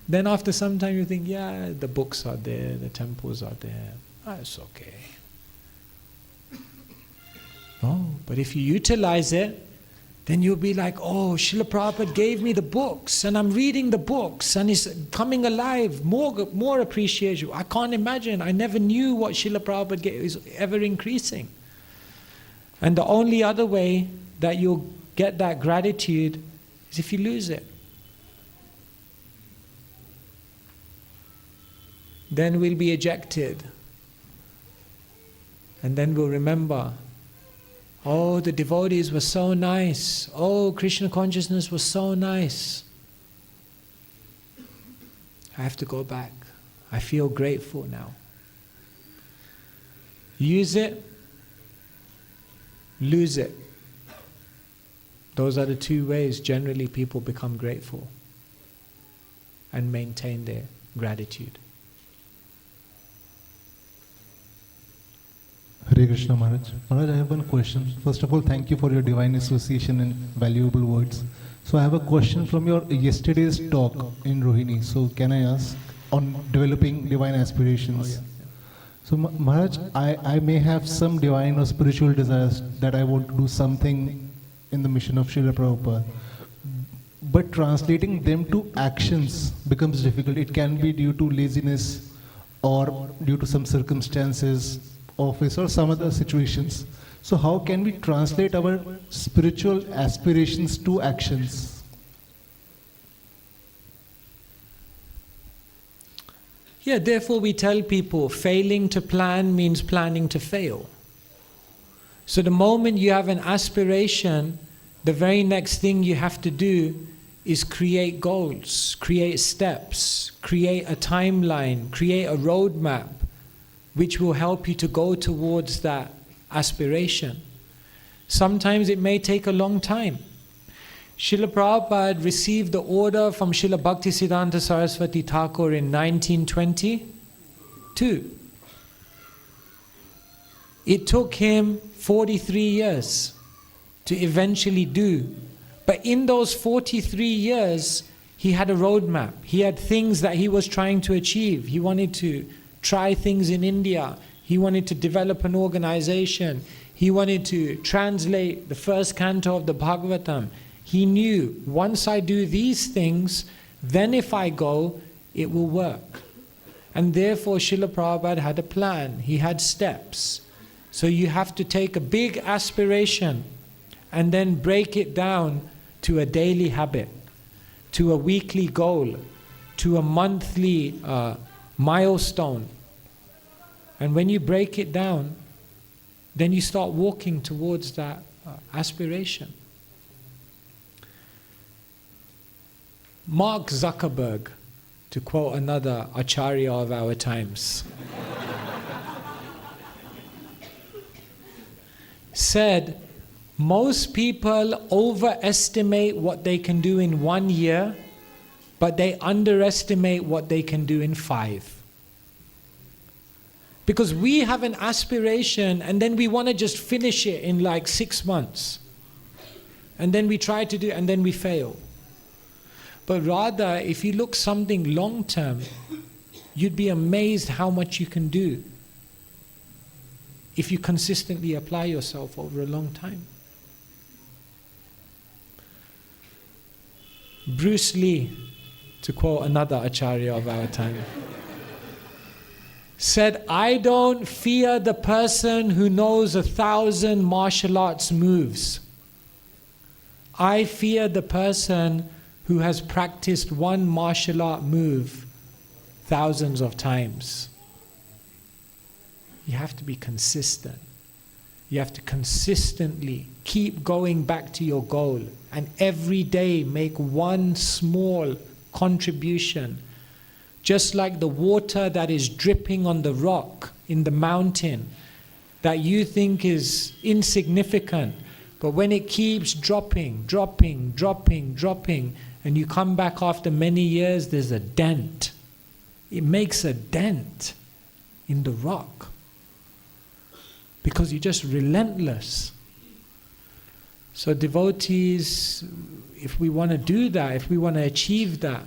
Then after some time you think, yeah, the books are there, the temples are there, it's okay. No, but if you utilize it, then you'll be like, oh, Srila Prabhupada gave me the books, and I'm reading the books, and it's coming alive, more appreciation. I can't imagine, I never knew what Srila Prabhupada gave, is ever increasing. And the only other way that you'll get that gratitude is if you lose it. Then we'll be ejected. And then we'll remember, oh, the devotees were so nice. Oh, Krishna consciousness was so nice. I have to go back. I feel grateful now. Use it. Lose it. Those are the two ways generally people become grateful and maintain their gratitude. Hare Krishna Maharaj. Maharaj, I have one question. First of all, thank you for your divine association and valuable words. So I have a question from your yesterday's talk in Rohini. So can I ask on developing divine aspirations? Oh, yeah. So Maharaj, I may have some divine or spiritual desires that I want to do something in the mission of Srila Prabhupada. But translating them to actions becomes difficult. It can be due to laziness or due to some circumstances, office or some other situations. So how can we translate our spiritual aspirations to actions? Yeah, therefore we tell people failing to plan means planning to fail. So the moment you have an aspiration, the very next thing you have to do is create goals, create steps, create a timeline, create a roadmap which will help you to go towards that aspiration. Sometimes it may take a long time. Srila Prabhupada received the order from Srila Bhaktisiddhanta Saraswati Thakur in 1922. It took him 43 years to eventually do. But in those 43 years, he had a roadmap. He had things that he was trying to achieve. He wanted to try things in India. He wanted to develop an organization. He wanted to translate the first canto of the Bhagavatam. He knew, once I do these things, then if I go, it will work. And therefore Srila Prabhupada had a plan. He had steps. So you have to take a big aspiration and then break it down to a daily habit, to a weekly goal, to a monthly milestone. And when you break it down, then you start walking towards that aspiration. Mark Zuckerberg, to quote another Acharya of our times, said, most people overestimate what they can do in 1 year, but they underestimate what they can do in 5. Because we have an aspiration and then we want to just finish it in like 6 months. And then we try to do, and then we fail. But rather, if you look something long term, you'd be amazed how much you can do if you consistently apply yourself over a long time. Bruce Lee, to quote another Acharya of our time, said, I don't fear the person who knows 1,000 martial arts moves. I fear the person who has practiced one martial art move thousands of times. You have to be consistent. You have to consistently keep going back to your goal and every day make one small contribution. Just like the water that is dripping on the rock in the mountain that you think is insignificant, but when it keeps dropping, and you come back after many years, there's a dent. It makes a dent in the rock because you're just relentless. So devotees, if we want to do that, if we want to achieve that,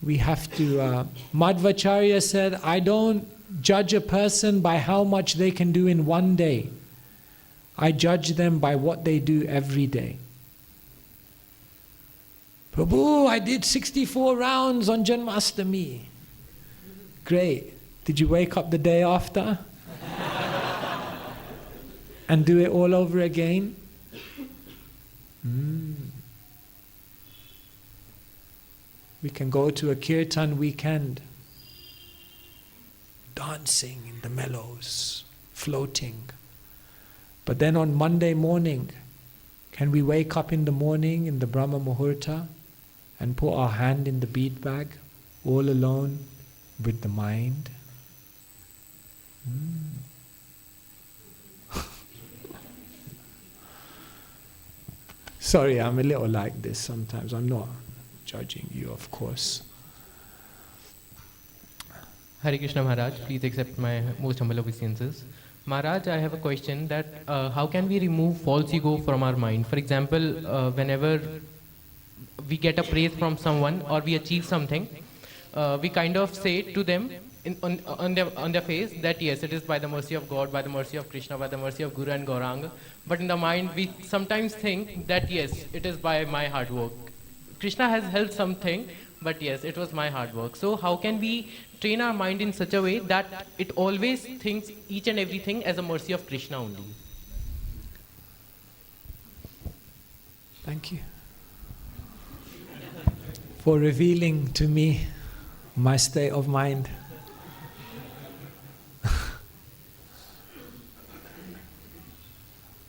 we have to, Madhvacharya said, I don't judge a person by how much they can do in 1 day. I judge them by what they do every day. Prabhu, I did 64 rounds on Janmashtami. Great. Did you wake up the day after? And do it all over again? We can go to a kirtan weekend, dancing in the mellows, floating. But then on Monday morning, can we wake up in the morning in the Brahma Muhurta and put our hand in the bead bag, all alone with the mind? Sorry, I'm a little like this sometimes. I'm not judging you, of course. Hare Krishna Maharaj, please accept my most humble obeisances. Maharaj, I have a question that how can we remove false ego from our mind? For example, whenever we get a praise from someone or we achieve something, we kind of say to them on their face that yes, it is by the mercy of God, by the mercy of Krishna, by the mercy of Guru and Gauranga. But in the mind, we sometimes think that yes, it is by my hard work. Krishna has helped something, but yes, it was my hard work. So how can we train our mind in such a way that it always thinks each and everything as a mercy of Krishna only? Thank you for revealing to me my state of mind.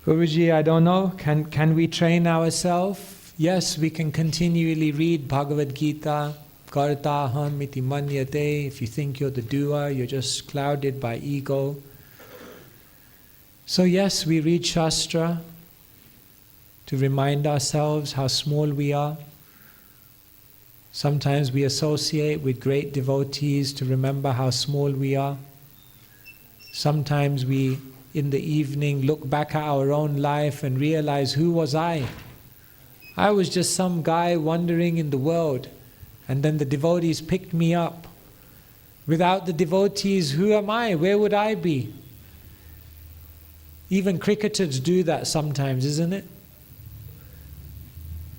Guruji, I don't know, can we train ourselves? Yes, we can continually read Bhagavad Gita, Kartaham iti manyate. If you think you're the doer, you're just clouded by ego. So yes, we read Shastra to remind ourselves how small we are. Sometimes we associate with great devotees to remember how small we are. Sometimes we, in the evening, look back at our own life and realize, who was I? I was just some guy wandering in the world, and then the devotees picked me up. Without the devotees, who am I? Where would I be? Even cricketers do that sometimes, isn't it?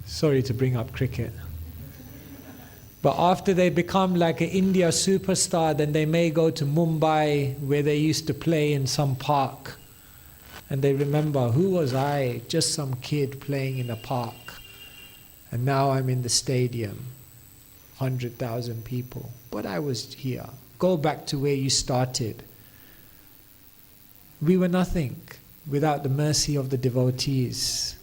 Sorry to bring up cricket. But after they become like an India superstar, then they may go to Mumbai, where they used to play in some park. And they remember, who was I? Just some kid playing in a park. And now I'm in the stadium, 100,000 people. But I was here. Go back to where you started. We were nothing without the mercy of the devotees.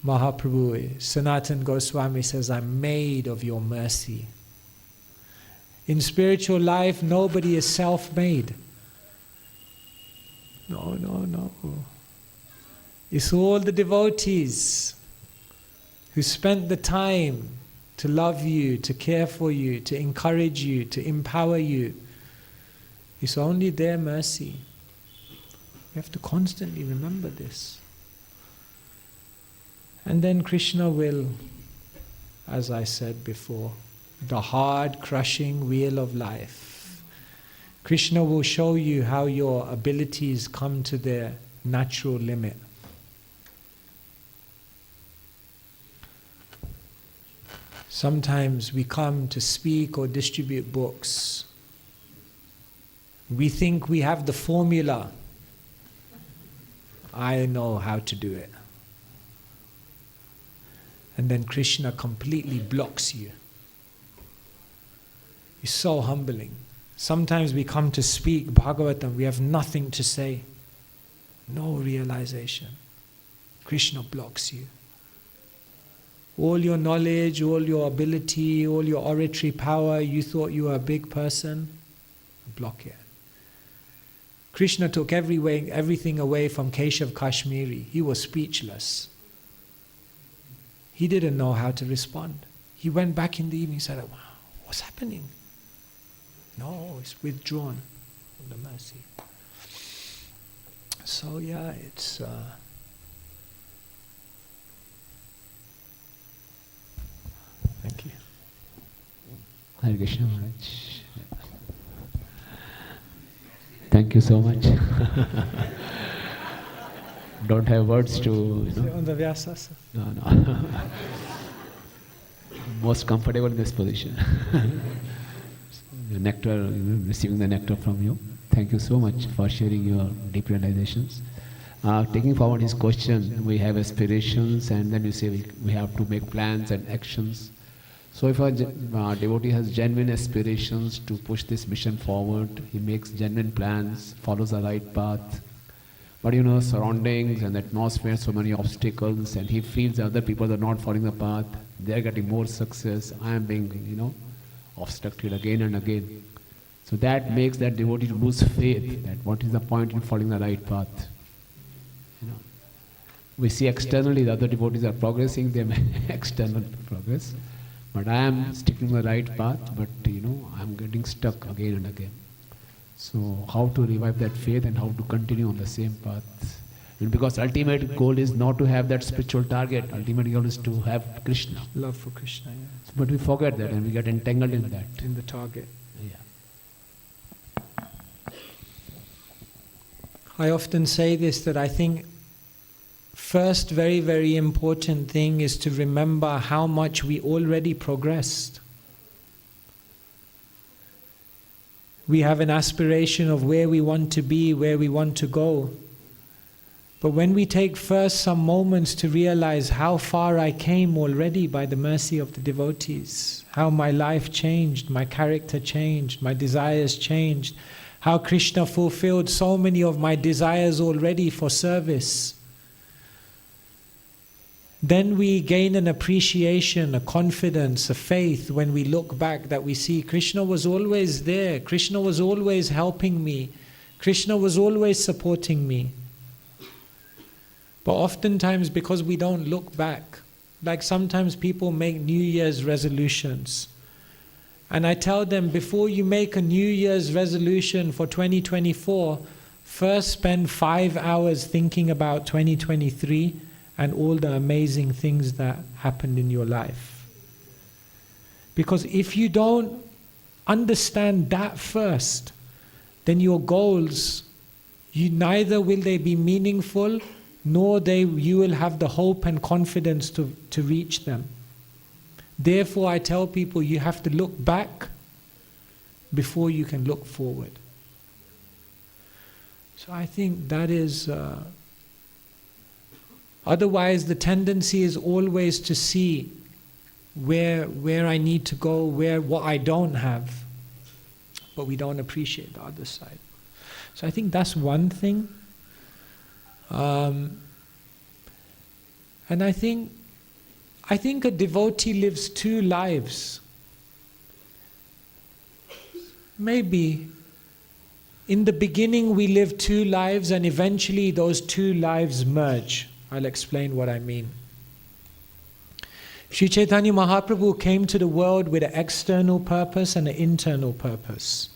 Mahaprabhu, Sanatana Goswami says, I'm made of your mercy. In spiritual life, nobody is self-made. No. It's all the devotees who spent the time to love you, to care for you, to encourage you, to empower you. It's only their mercy. We have to constantly remember this. And then Krishna will, as I said before, the hard, crushing wheel of life. Krishna will show you how your abilities come to their natural limit. Sometimes we come to speak or distribute books. We think we have the formula. I know how to do it. And then Krishna completely blocks you. It's so humbling. Sometimes we come to speak Bhagavatam, we have nothing to say. No realization. Krishna blocks you. All your knowledge, all your ability, all your oratory power, you thought you were a big person, block it. Krishna took everything away from Keshav Kashmiri. He was speechless. He didn't know how to respond. He went back in the evening and said, wow, what's happening? No, it's withdrawn from the mercy. So yeah, it's... Thank you. Hare Krishna Maharaj. Thank you so much. Don't have words to, On the Vyasasa. No. Most comfortable in this position. The nectar, receiving the nectar from you. Thank you so much for sharing your deep realizations. Taking forward his question, we have aspirations, and then you say we have to make plans and actions. So if a devotee has genuine aspirations to push this mission forward, he makes genuine plans, follows the right path, but surroundings and the atmosphere, so many obstacles, and he feels other people are not following the path, they are getting more success, I am being, obstructed again and again. So that makes that devotee lose faith, that what is the point in following the right path? We see externally the other devotees are progressing, they make external progress. But I am sticking to the right path, but I am getting stuck again and again. So how to revive that faith and how to continue on the same path? And because ultimate goal is not to have that spiritual target, ultimate goal is to have Krishna. Love for Krishna, yeah. But we forget that and we get entangled in that. In the target. Yeah. I often say this, that I think first very, very important thing is to remember how much we already progressed. We have an aspiration of where we want to be, where we want to go. But when we take first some moments to realize how far I came already by the mercy of the devotees, how my life changed, my character changed, my desires changed, how Krishna fulfilled so many of my desires already for service. Then we gain an appreciation, a confidence, a faith when we look back that we see Krishna was always there, Krishna was always helping me, Krishna was always supporting me. But oftentimes because we don't look back, like sometimes people make New Year's resolutions. And I tell them, before you make a New Year's resolution for 2024, first spend 5 hours thinking about 2023 and all the amazing things that happened in your life. Because if you don't understand that first, then your goals, neither will they be meaningful, nor you will have the hope and confidence to reach them. Therefore, I tell people you have to look back before you can look forward. So I think that is... Otherwise, the tendency is always to see where I need to go, what I don't have, but we don't appreciate the other side. So I think that's one thing. And I think a devotee lives 2 lives. Maybe in the beginning we live 2 lives and eventually those 2 lives merge. I'll explain what I mean. Sri Chaitanya Mahaprabhu came to the world with an external purpose and an internal purpose.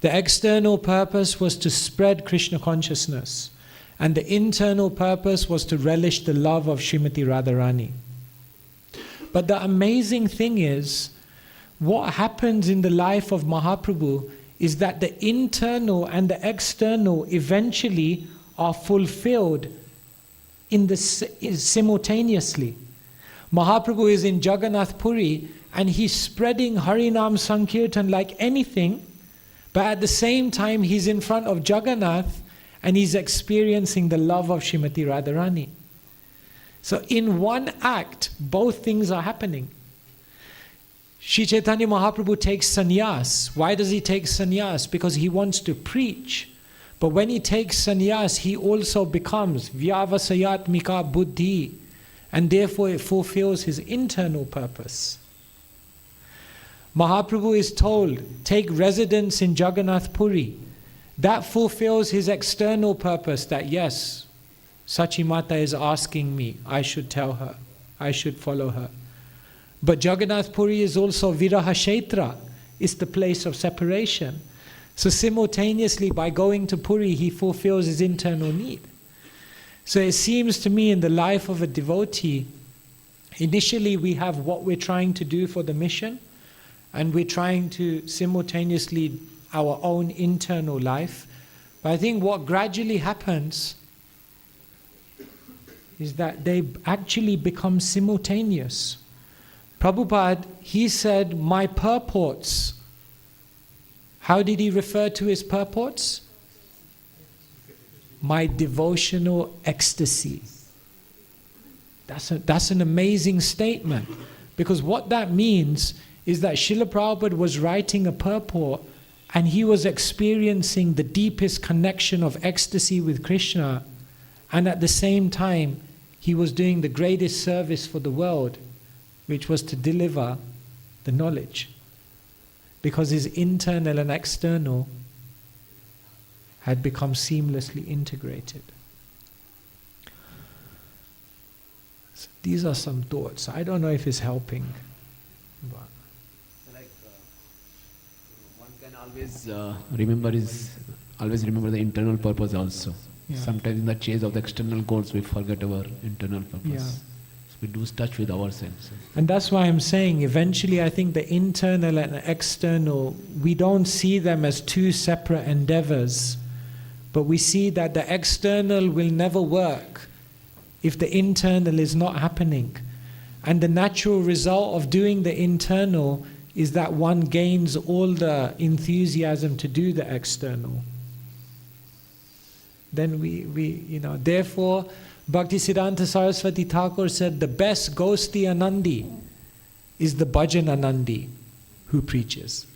The external purpose was to spread Krishna consciousness, and the internal purpose was to relish the love of Srimati Radharani. But the amazing thing is, what happens in the life of Mahaprabhu is that the internal and the external eventually are fulfilled simultaneously. Mahaprabhu is in Jagannath Puri and he's spreading Harinam Sankirtan like anything, but at the same time he's in front of Jagannath and he's experiencing the love of Srimati Radharani. So in one act, both things are happening. Sri Chaitanya Mahaprabhu takes sannyas. Why does he take sannyas? Because he wants to preach. But when he takes sannyas, he also becomes vyavasayatmika buddhi, and therefore it fulfills his internal purpose. Mahaprabhu is told, take residence in Jagannath Puri. That fulfills his external purpose, that yes, Sachimata is asking me, I should tell her, I should follow her. But Jagannath Puri is also Viraha Kshetra, it's the place of separation. So simultaneously, by going to Puri, he fulfills his internal need. So it seems to me in the life of a devotee, initially we have what we're trying to do for the mission, and we're trying to simultaneously our own internal life. But I think what gradually happens is that they actually become simultaneous. Prabhupada, he said, my purports. How did he refer to his purports? My devotional ecstasy. That's an amazing statement. Because what that means is that Srila Prabhupada was writing a purport and he was experiencing the deepest connection of ecstasy with Krishna, and at the same time he was doing the greatest service for the world, which was to deliver the knowledge. Because his internal and external had become seamlessly integrated. So these are some thoughts. I don't know if it's helping. But one can always remember the internal purpose also. Yeah. Sometimes in the chase of the external goals, we forget our internal purpose. Yeah. So we lose touch with ourselves. And that's why I'm saying eventually I think the internal and external, we don't see them as 2 separate endeavors, but we see that the external will never work if the internal is not happening. And the natural result of doing the internal is that one gains all the enthusiasm to do the external. Then therefore, Bhaktisiddhanta Saraswati Thakur said, the best Gosti Anandi is the Bhajan Anandi who preaches.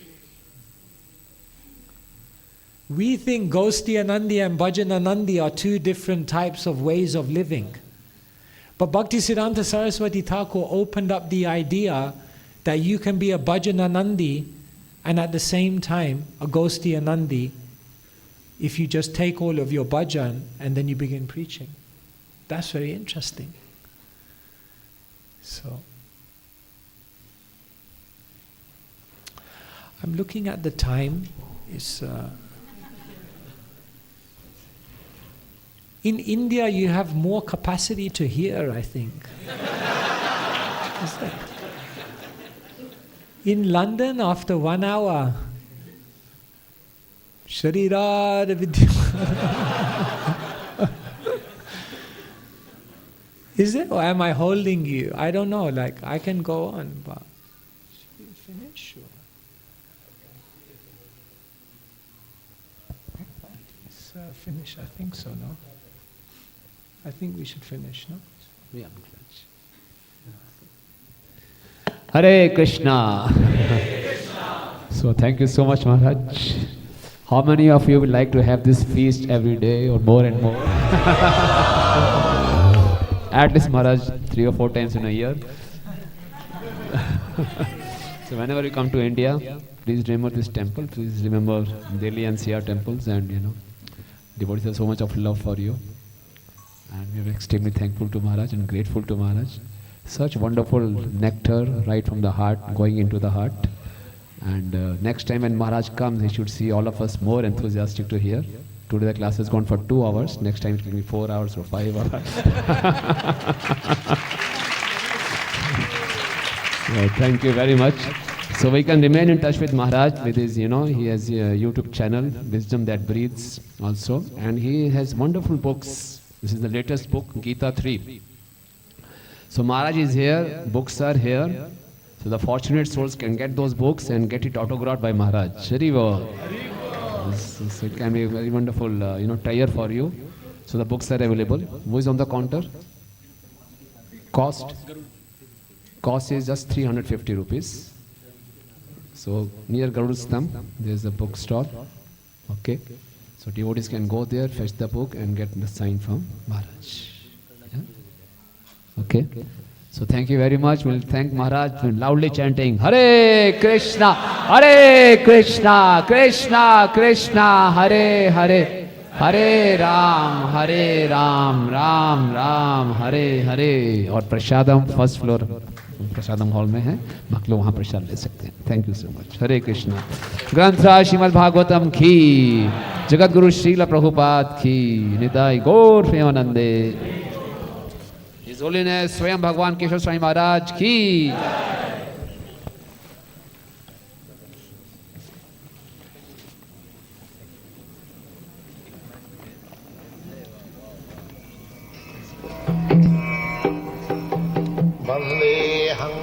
We think Gosti Anandi and Bhajan Anandi are two different types of ways of living. But Bhaktisiddhanta Saraswati Thakur opened up the idea that you can be a Bhajan Anandi and at the same time a Gosti Anandi if you just take all of your bhajan and then you begin preaching. That's very interesting. So, I'm looking at the time. It's in India you have more capacity to hear, I think. Is that? In London, after 1 hour, Sharira Vidya. Is it? Or am I holding you? I don't know. Like, I can go on, but should we finish? Or? Let's finish. I think so, no? I think we should finish, no? Yeah. Hare Krishna. So thank you so much, Maharaj. How many of you would like to have this feast every day or more and more? At least, Maharaj, 3 or 4 times in a year. So whenever you come to India, please remember this temple. Please remember Delhi and NCR temples, and devotees have so much of love for you. And we are extremely thankful to Maharaj and grateful to Maharaj. Such wonderful nectar right from the heart, going into the heart. And next time when Maharaj comes, he should see all of us more enthusiastic to hear. Today the class has gone for 2 hours. Next time it will be 4 hours or 5 hours. So, thank you very much. So we can remain in touch with Maharaj with his, he has a YouTube channel, Wisdom That Breathes also. And he has wonderful books. This is the latest book, Gita 3. So Maharaj is here, books are here. So the fortunate souls can get those books and get it autographed by Maharaj. Haribol. So it can be a very wonderful, treasure for you. So the books are available. Who is on the counter? Cost is just 350 rupees. So near Garudastham, there is a bookstore. Okay. So devotees can go there, fetch the book and get the sign from Maharaj. Yeah? Okay. So thank you very much. We'll thank Maharaj for loudly chanting Hare Krishna, Krishna Krishna, Hare Hare, Hare Ram, Ram Ram, Hare Hare. और प्रसादम first floor प्रसादम hall में है, बाकी लोग वहाँ प्रसाद ले सकते हैं. Thank you so much. हरे कृष्णा. ग्रंथराज श्रीमद् भागवतम की, जगत गुरु श्रील प्रभुपाद की, निताई गौर प्रेमानंदे. His Holiness Svayam Bhagwan Keshav Swami Maharaj ki. Vandeham